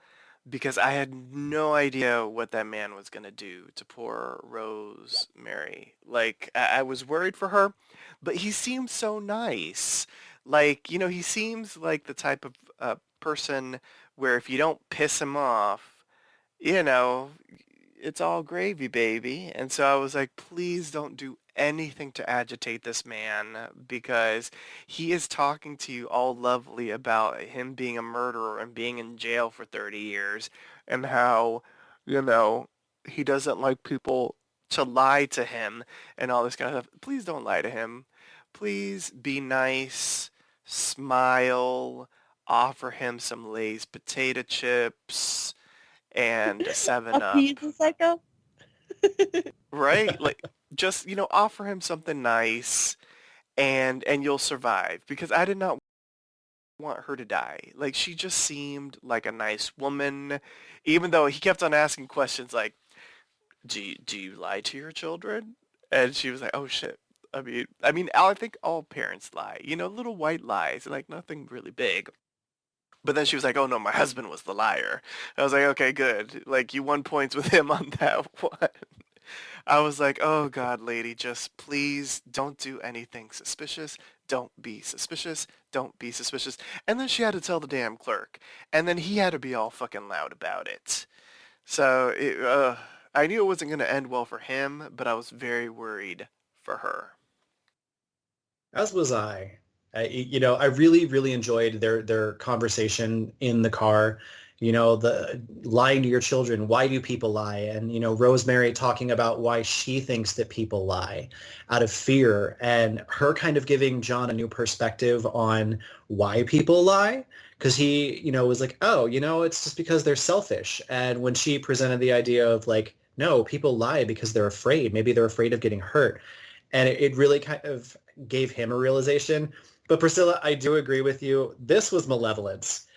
because I had no idea what that man was going to do to poor Rosemary. Like, I was worried for her, but he seemed so nice. Like, he seems like the type of person where if you don't piss him off, you know, it's all gravy, baby. And so I was like, please don't do anything to agitate this man because he is talking to you all lovely about him being a murderer and being in jail for 30 years and how, you know, he doesn't like people to lie to him and all this kind of stuff. Please don't lie to him. Please be nice, smile, offer him some Lay's potato chips and a 7 Up. He's a psycho. Right? Like just, offer him something nice and you'll survive because I did not want her to die. Like she just seemed like a nice woman even though he kept on asking questions like do you lie to your children? And she was like, "Oh shit." I mean, I think all parents lie. Little white lies, like nothing really big. But then she was like, "Oh no, my husband was the liar." I was like, "Okay, good. Like you won points with him on that one." I was like, "Oh God, lady, just please don't do anything suspicious. Don't be suspicious. Don't be suspicious." And then she had to tell the damn clerk, and then he had to be all fucking loud about it. So I knew it wasn't going to end well for him, but I was very worried for her. As was I. I really, really enjoyed their conversation in the car. The lying to your children. Why do people lie? And, Rosemary talking about why she thinks that people lie out of fear and her kind of giving John a new perspective on why people lie. Because he, was like, oh, it's just because they're selfish. And when she presented the idea of like, no, people lie because they're afraid. Maybe they're afraid of getting hurt. And it really kind of gave him a realization. But Priscilla, I do agree with you. This was malevolence.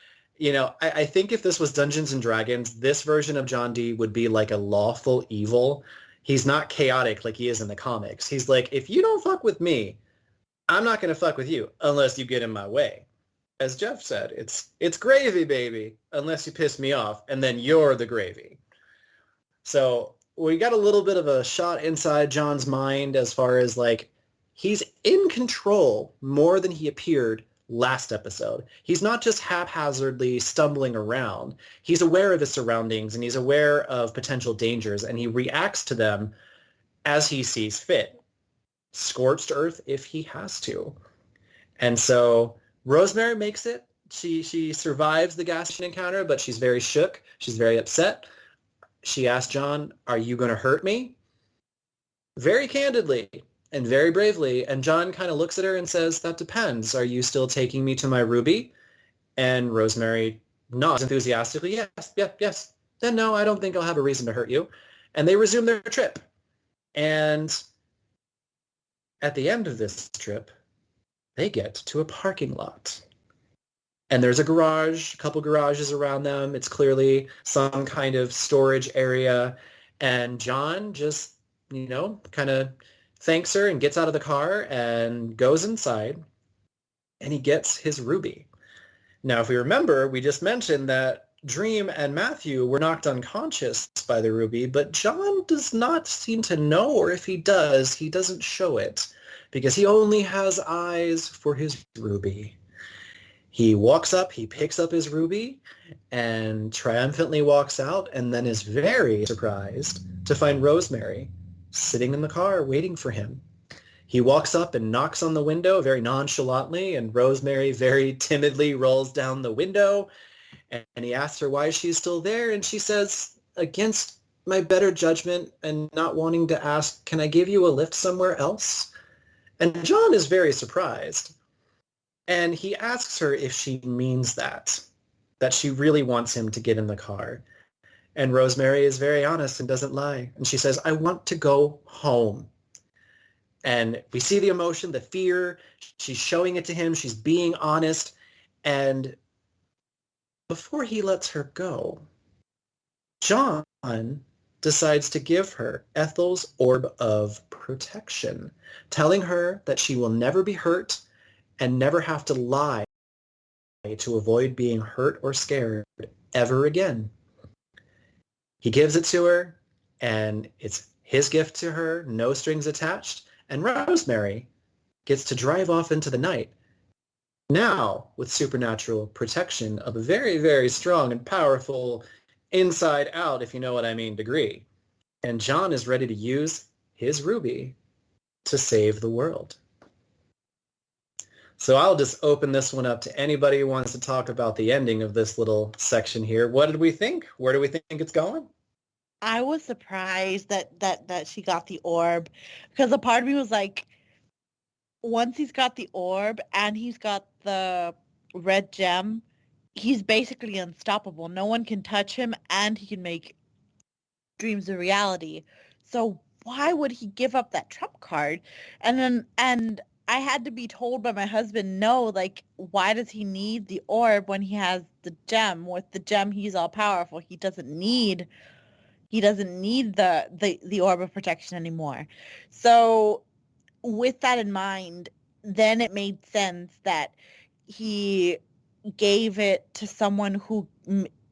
I think if this was Dungeons and Dragons, this version of John Dee would be like a lawful evil. He's not chaotic like he is in the comics. He's like, if you don't fuck with me, I'm not going to fuck with you unless you get in my way. As Jeff said, it's gravy, baby, unless you piss me off, and then you're the gravy. So we got a little bit of a shot inside John's mind as far as like, he's in control more than he appeared last episode. He's not just haphazardly stumbling around. He's aware of his surroundings and he's aware of potential dangers and he reacts to them as he sees fit. Scorched earth if he has to. And so Rosemary makes it. She survives the gas station encounter, but she's very shook. She's very upset. She asks John, "Are you going to hurt me?" Very candidly and very bravely. And John kind of looks at her and says, "That depends. Are you still taking me to my Ruby?" And Rosemary nods enthusiastically, "Yes, yes. Then no, I don't think I'll have a reason to hurt you." And they resume their trip. And at the end of this trip, they get to a parking lot. And there's a garage, a couple garages around them. It's clearly some kind of storage area. And John just, kind of thanks her and gets out of the car and goes inside. And he gets his Ruby. Now, if we remember, we just mentioned that Dream and Matthew were knocked unconscious by the Ruby, but John does not seem to know, or if he does, he doesn't show it because he only has eyes for his Ruby. He walks up, he picks up his Ruby and triumphantly walks out and then is very surprised to find Rosemary sitting in the car waiting for him. He walks up and knocks on the window very nonchalantly and Rosemary very timidly rolls down the window and he asks her why she's still there and she says, "Against my better judgment and not wanting to ask, can I give you a lift somewhere else?" And John is very surprised. And he asks her if she means that she really wants him to get in the car. And Rosemary is very honest and doesn't lie. And she says, "I want to go home." And we see the emotion, the fear. She's showing it to him. She's being honest. And before he lets her go, John decides to give her Ethel's Orb of Protection, telling her that she will never be hurt and never have to lie to avoid being hurt or scared ever again. He gives it to her, and it's his gift to her, no strings attached, and Rosemary gets to drive off into the night, now with supernatural protection of a very, very strong and powerful inside out, if you know what I mean, degree. And John is ready to use his ruby to save the world. So I'll just open this one up to anybody who wants to talk about the ending of this little section here. What did we think? Where do we think it's going? I was surprised that she got the orb, because a part of me was like, once he's got the orb and he's got the red gem, he's basically unstoppable. No one can touch him, and he can make dreams a reality. So why would he give up that trump card? And I had to be told by my husband, no, like, why does he need the orb when he has the gem? With the gem, he's all powerful. He doesn't need the orb of protection anymore. So with that in mind, then it made sense that he gave it to someone who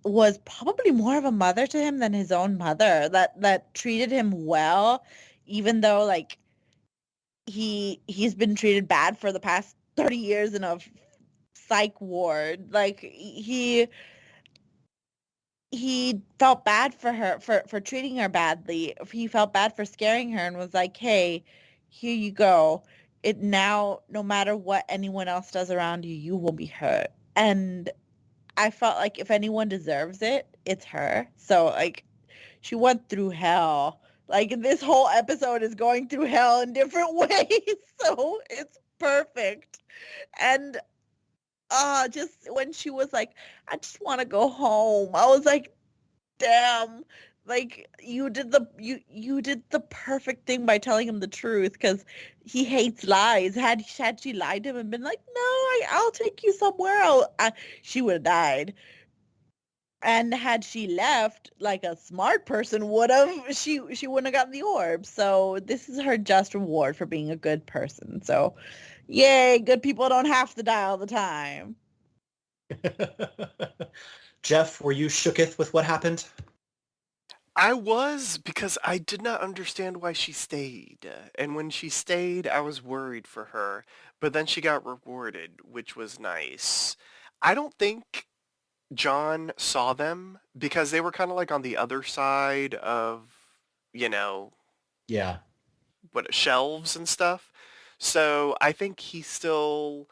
was probably more of a mother to him than his own mother, that treated him well, even though like he's been treated bad for the past 30 years in a psych ward. Like he felt bad for her for treating her badly. He felt bad for scaring her and was like, hey, here you go. It now, no matter what anyone else does around you, you will be hurt. And I felt like if anyone deserves it, it's her. So like she went through hell. Like this whole episode is going through hell in different ways. So it's perfect. And just when she was like, I just want to go home, I was like, damn, like you did the perfect thing by telling him the truth, because he hates lies. Had she lied to him and been like, no, I'll take you somewhere, she would have died. And had she left like a smart person would have, she wouldn't have gotten the orb. So this is her just reward for being a good person. So yay, good people don't have to die all the time. Jeff, were you shooketh with what happened? I was, because I did not understand why she stayed. And when she stayed, I was worried for her. But then she got rewarded, which was nice. I don't think John saw them because they were kind of like on the other side of, you know, Yeah. shelves and stuff. So I think he still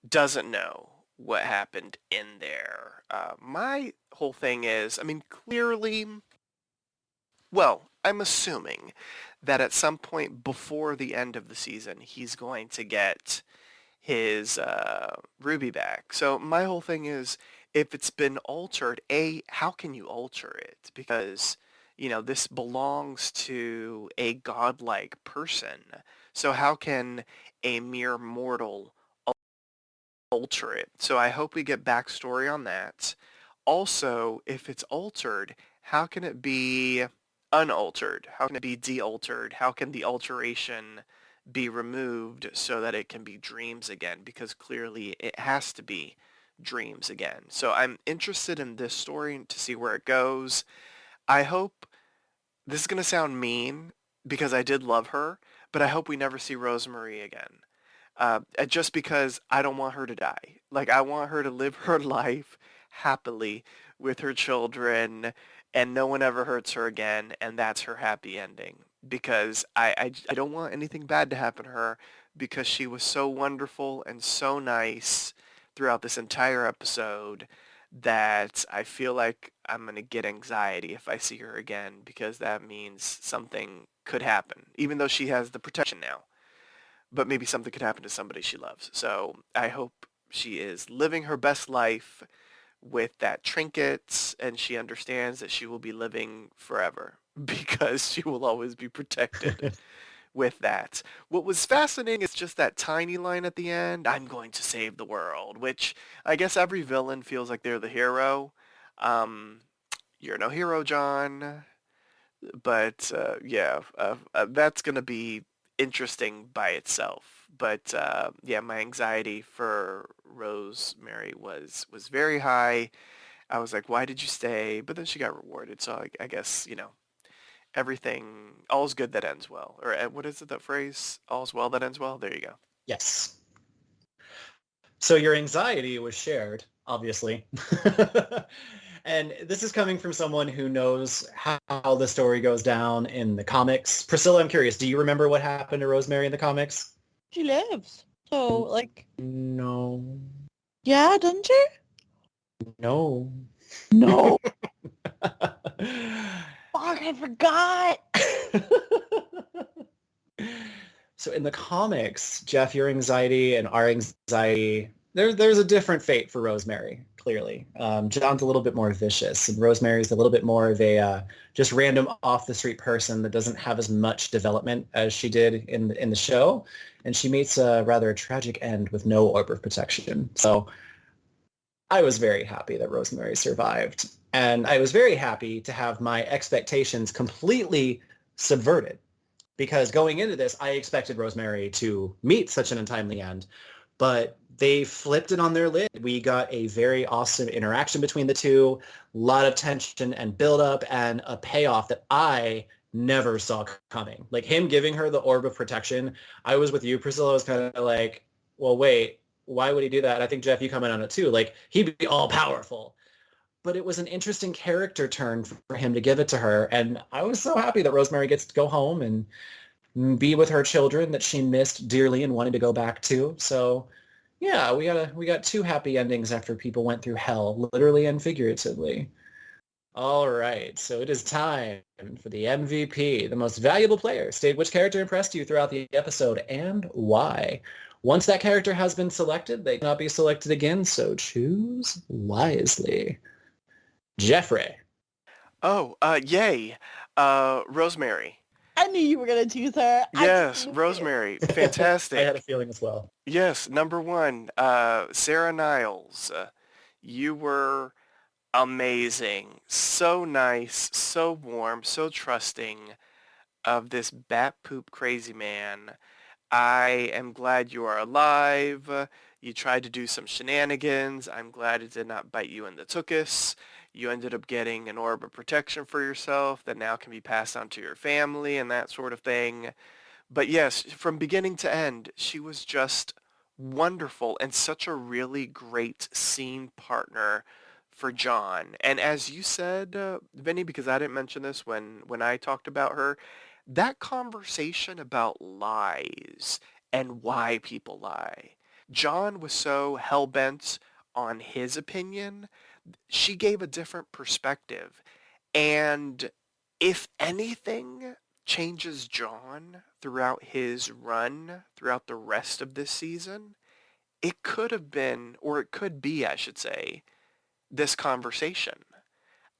doesn't know what happened in there. My whole thing is, I mean, clearly, well, I'm assuming that at some point before the end of the season, he's going to get his Ruby back. So my whole thing is, if it's been altered, how can you alter it? Because, this belongs to a godlike person. So how can a mere mortal alter it? So I hope we get backstory on that. Also, if it's altered, how can it be unaltered? How can it be de-altered? How can the alteration be removed so that it can be dreams again? Because clearly it has to be dreams again. So I'm interested in this story to see where it goes. I hope, this is going to sound mean because I did love her, but I hope we never see Rosemary again. Just because I don't want her to die. Like, I want her to live her life happily with her children and no one ever hurts her again, and that's her happy ending. Because I don't want anything bad to happen to her, because she was so wonderful and so nice throughout this entire episode that I feel like I'm going to get anxiety if I see her again, because that means something could happen, even though she has the protection now. But maybe something could happen to somebody she loves. So I hope she is living her best life with that trinket, and she understands that she will be living forever because she will always be protected with that. What was fascinating is just that tiny line at the end, I'm going to save the world, which I guess every villain feels like they're the hero. Um, you're no hero, John. But that's going to be interesting by itself. But yeah, my anxiety for Rosemary was very high. I was like, why did you stay? But then she got rewarded. So I guess, everything, all's good that ends well. Or what is it, that phrase? All's well that ends well? There you go. Yes. So your anxiety was shared, obviously. And this is coming from someone who knows how the story goes down in the comics. Priscilla, I'm curious, do you remember what happened to Rosemary in the comics? She lives. So, like, No. yeah, doesn't she? No. No. Fuck, I forgot. So in the comics, Jeff, your anxiety and our anxiety, there's a different fate for Rosemary, clearly. John's a little bit more vicious, and Rosemary's a little bit more of a just random off-the-street person that doesn't have as much development as she did in the show, and she meets a rather tragic end with no orb of protection. So I was very happy that Rosemary survived, and I was very happy to have my expectations completely subverted, because going into this, I expected Rosemary to meet such an untimely end, but they flipped it on their lid. We got a very awesome interaction between the two, a lot of tension and buildup, and a payoff that I never saw coming. Like him giving her the orb of protection, I was with you, Priscilla. I was kind of like, well, wait, why would he do that? I think, Jeff, you come in on it too. Like, he'd be all powerful. But it was an interesting character turn for him to give it to her. And I was so happy that Rosemary gets to go home and be with her children that she missed dearly and wanted to go back to. So yeah, we got two happy endings after people went through hell, literally and figuratively. All right, so it is time for the MVP, the most valuable player. State which character impressed you throughout the episode and why. Once that character has been selected, they cannot be selected again, so choose wisely. Jeffrey. Oh, yay. Rosemary. I knew you were going to choose her. Yes, Rosemary. Fantastic. I had a feeling as well. Yes, number one, Sarah Niles. You were amazing. So nice, so warm, so trusting of this bat poop crazy man. I am glad you are alive. You tried to do some shenanigans. I'm glad it did not bite you in the tuchus. You ended up getting an orb of protection for yourself that now can be passed on to your family and that sort of thing. But yes, from beginning to end, she was just wonderful and such a really great scene partner for John. And as you said, Vinny, because I didn't mention this when I talked about her, that conversation about lies and why people lie. John was so hell-bent on his opinion. She gave a different perspective. And if anything changes John throughout his run, throughout the rest of this season, it could have been, or it could be, I should say, this conversation.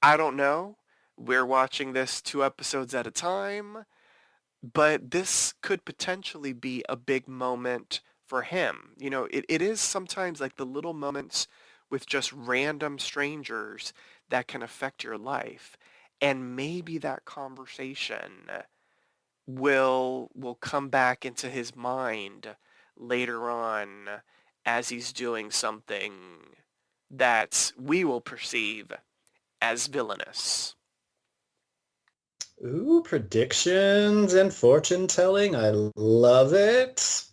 I don't know. We're watching this 2 episodes at a time, but this could potentially be a big moment for him. You know, it is sometimes like the little moments with just random strangers that can affect your life. And maybe that conversation will come back into his mind later on as he's doing something that we will perceive as villainous. Ooh, predictions and fortune telling. I love it.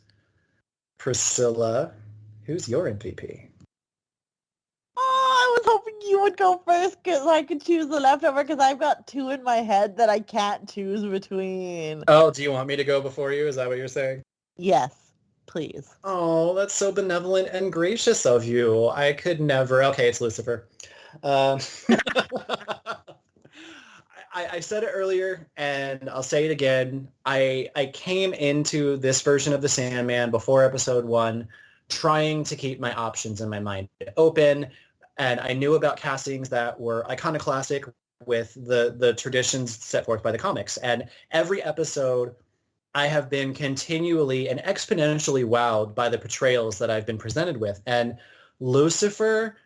Priscilla, who's your MVP? Oh, I was hoping you would go first because I could choose the leftover because I've got 2 in my head that I can't choose between. Oh, do you want me to go before you? Is that what you're saying? Yes, please. Oh, that's so benevolent and gracious of you. I could never. Okay, it's Lucifer. I said it earlier, and I'll say it again. I came into this version of the Sandman before episode 1 trying to keep my options in my mind open, and I knew about castings that were iconoclastic with the traditions set forth by the comics. And every episode I have been continually and exponentially wowed by the portrayals that I've been presented with. And Lucifer,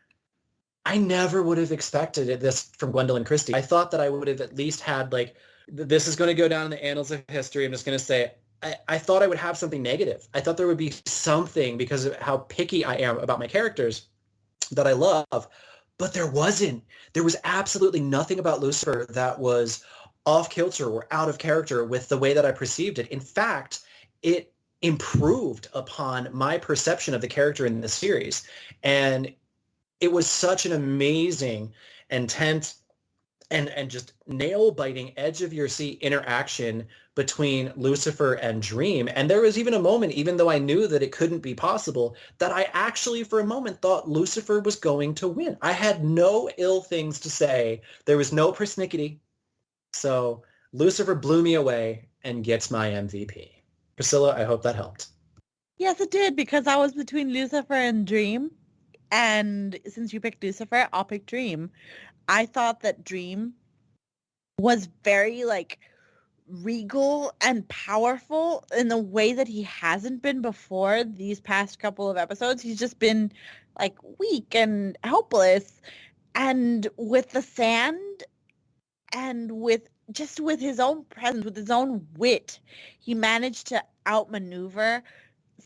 I never would have expected this from Gwendolyn Christie. I thought that I would have at least had like, this is going to go down in the annals of history. I'm just going to say, I thought I would have something negative. I thought there would be something because of how picky I am about my characters that I love, but there wasn't. There was absolutely nothing about Lucifer that was off kilter or out of character with the way that I perceived it. In fact, it improved upon my perception of the character in the series. And it was such an amazing, intense, and just nail-biting, edge-of-your-seat interaction between Lucifer and Dream. And there was even a moment, even though I knew that it couldn't be possible, that I actually for a moment thought Lucifer was going to win. I had no ill things to say. There was no persnickety. So Lucifer blew me away and gets my MVP. Priscilla, I hope that helped. Yes, it did, because I was between Lucifer and Dream. And since you picked Lucifer, I'll pick Dream. I thought that Dream was very, like, regal and powerful in the way that he hasn't been before these past couple of episodes. He's just been, like, weak and helpless. And with the sand and with his own presence, with his own wit, he managed to outmaneuver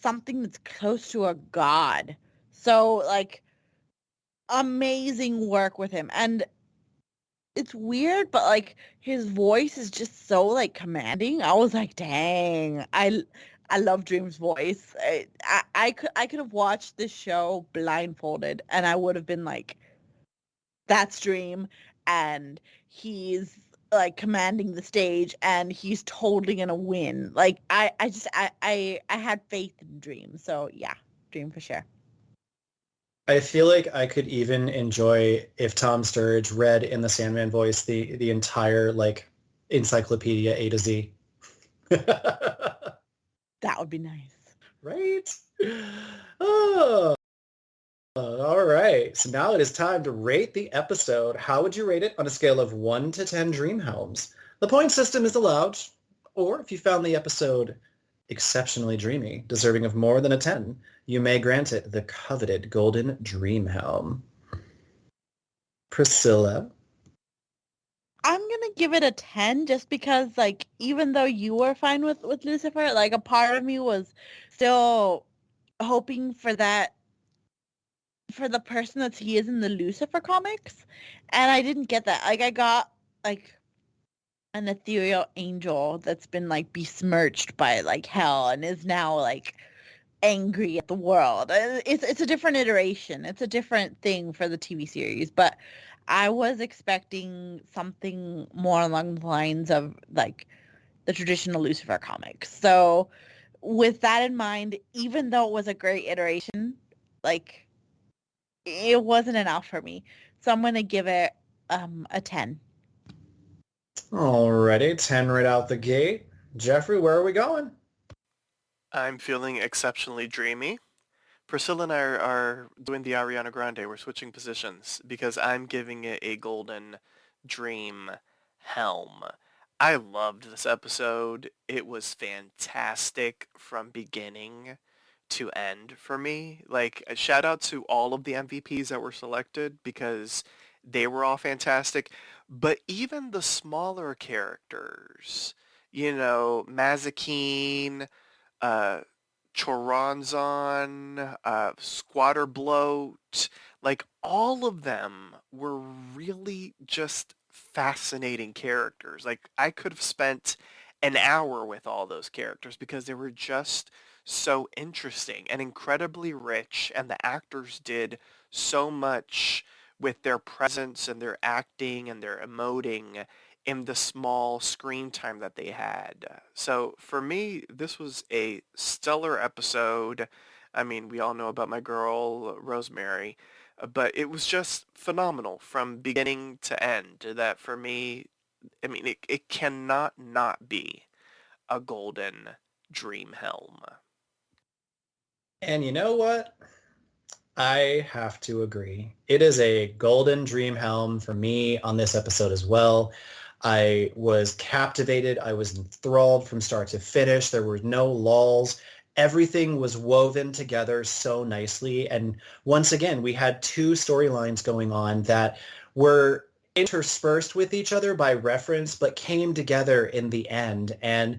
something that's close to a god. So, like, amazing work with him. And it's weird, but, like, his voice is just so, like, commanding. I was like, dang, I love Dream's voice. I could have watched this show blindfolded, and I would have been like, that's Dream, and he's, like, commanding the stage, and he's totally gonna win. Like, I had faith in Dream. So, yeah, Dream for sure. I feel like I could even enjoy if Tom Sturridge read in the Sandman voice the entire, like, encyclopedia A to Z. That would be nice. Right? Oh, all right. So now it is time to rate the episode. How would you rate it on a scale of 1 to 10 dream helms? The point system is allowed, or if you found the episode exceptionally dreamy, deserving of more than a 10, you may grant it the coveted golden dream helm. Priscilla? I'm gonna give it a 10 just because, like, even though you were fine with Lucifer, like, a part of me was still hoping for that, for the person that he is in the Lucifer comics, and I didn't get that. Like, I got, like, an ethereal angel that's been, like, besmirched by, like, hell and is now, like, angry at the world. It's a different iteration. It's a different thing for the TV series, but I was expecting something more along the lines of, like, the traditional Lucifer comics. So with that in mind, even though it was a great iteration, like, it wasn't enough for me. So I'm going to give it a 10. Alrighty, 10 right out the gate. Jeffrey, where are we going? I'm feeling exceptionally dreamy. Priscilla and I are doing the Ariana Grande. We're switching positions because I'm giving it a golden dream helm. I loved this episode. It was fantastic from beginning to end for me. Like, a shout out to all of the MVPs that were selected because they were all fantastic. But even the smaller characters, Mazikeen, uh, Choronzon, Squatter Bloat, like, all of them were really just fascinating characters. Like, I could have spent an hour with all those characters because they were just so interesting and incredibly rich, and the actors did so much with their presence and their acting and their emoting in the small screen time that they had. So for me, this was a stellar episode. I mean, we all know about my girl, Rosemary, but it was just phenomenal from beginning to end. That for me, I mean, it cannot not be a golden dream helm. And you know what? I have to agree. It is a golden dream helm for me on this episode as well. I was captivated. I was enthralled from start to finish. There were no lulls. Everything was woven together so nicely. And once again, we had two storylines going on that were interspersed with each other by reference, but came together in the end and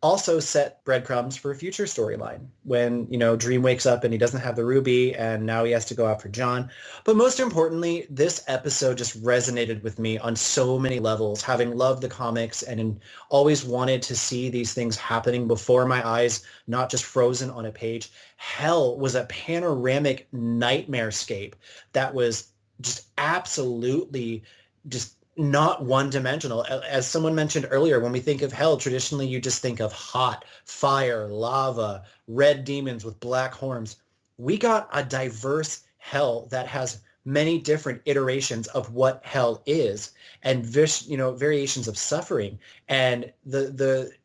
also set breadcrumbs for a future storyline when, Dream wakes up and he doesn't have the ruby and now he has to go out for John. But most importantly, this episode just resonated with me on so many levels, having loved the comics and always wanted to see these things happening before my eyes, not just frozen on a page. Hell was a panoramic nightmarescape that was just absolutely just not one-dimensional. As someone mentioned earlier, when we think of hell, traditionally you just think of hot, fire, lava, red demons with black horns. We got a diverse hell that has many different iterations of what hell is and variations of suffering. And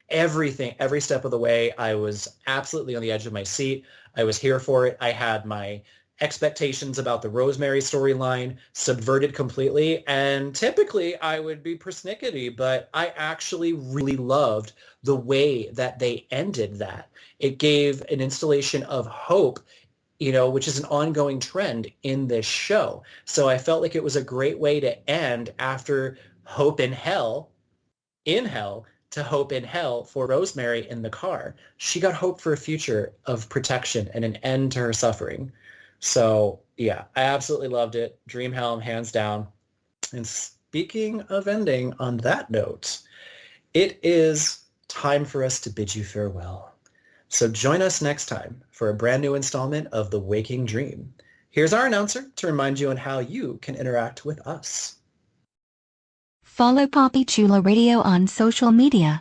everything, every step of the way, I was absolutely on the edge of my seat. I was here for it. I had my expectations about the Rosemary storyline subverted completely. And typically I would be persnickety, but I actually really loved the way that they ended that. It gave an installation of hope, which is an ongoing trend in this show. So I felt like it was a great way to end after hope in hell, to hope in hell for Rosemary in the car. She got hope for a future of protection and an end to her suffering. So, yeah, I absolutely loved it. Dream Helm, hands down. And speaking of ending on that note, it is time for us to bid you farewell. So join us next time for a brand new installment of The Waking Dream. Here's our announcer to remind you on how you can interact with us. Follow Poppy Chula Radio on social media.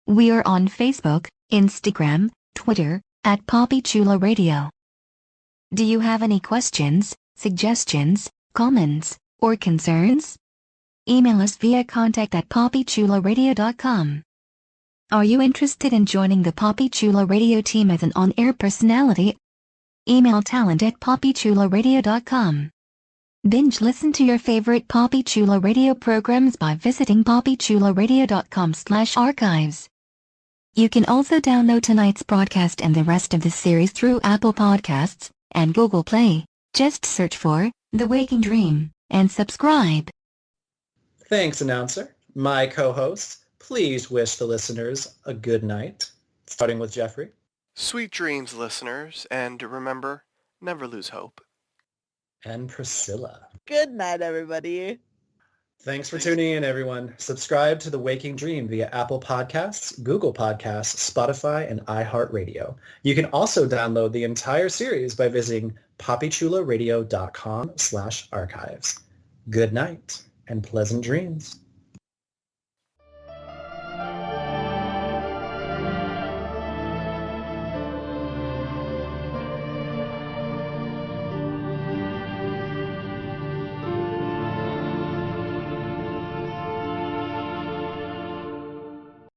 We are on Facebook, Instagram, Twitter, at Poppy Chula Radio. Do you have any questions, suggestions, comments, or concerns? Email us via contact@poppychularadio.com. Are you interested in joining the Poppy Chula Radio team as an on-air personality? Email talent@poppychularadio.com. Binge listen to your favorite Poppy Chula Radio programs by visiting poppychularadio.com/archives. You can also download tonight's broadcast and the rest of the series through Apple Podcasts and Google Play. Just search for The Waking Dream and subscribe. Thanks, announcer. My co-hosts, please wish the listeners a good night. Starting with Jeffrey. Sweet dreams, listeners, and remember, never lose hope. And Priscilla. Good night, everybody. Thanks for tuning in, everyone. Subscribe to The Waking Dream via Apple Podcasts, Google Podcasts, Spotify, and iHeartRadio. You can also download the entire series by visiting poppychularadio.com/archives. Good night and pleasant dreams.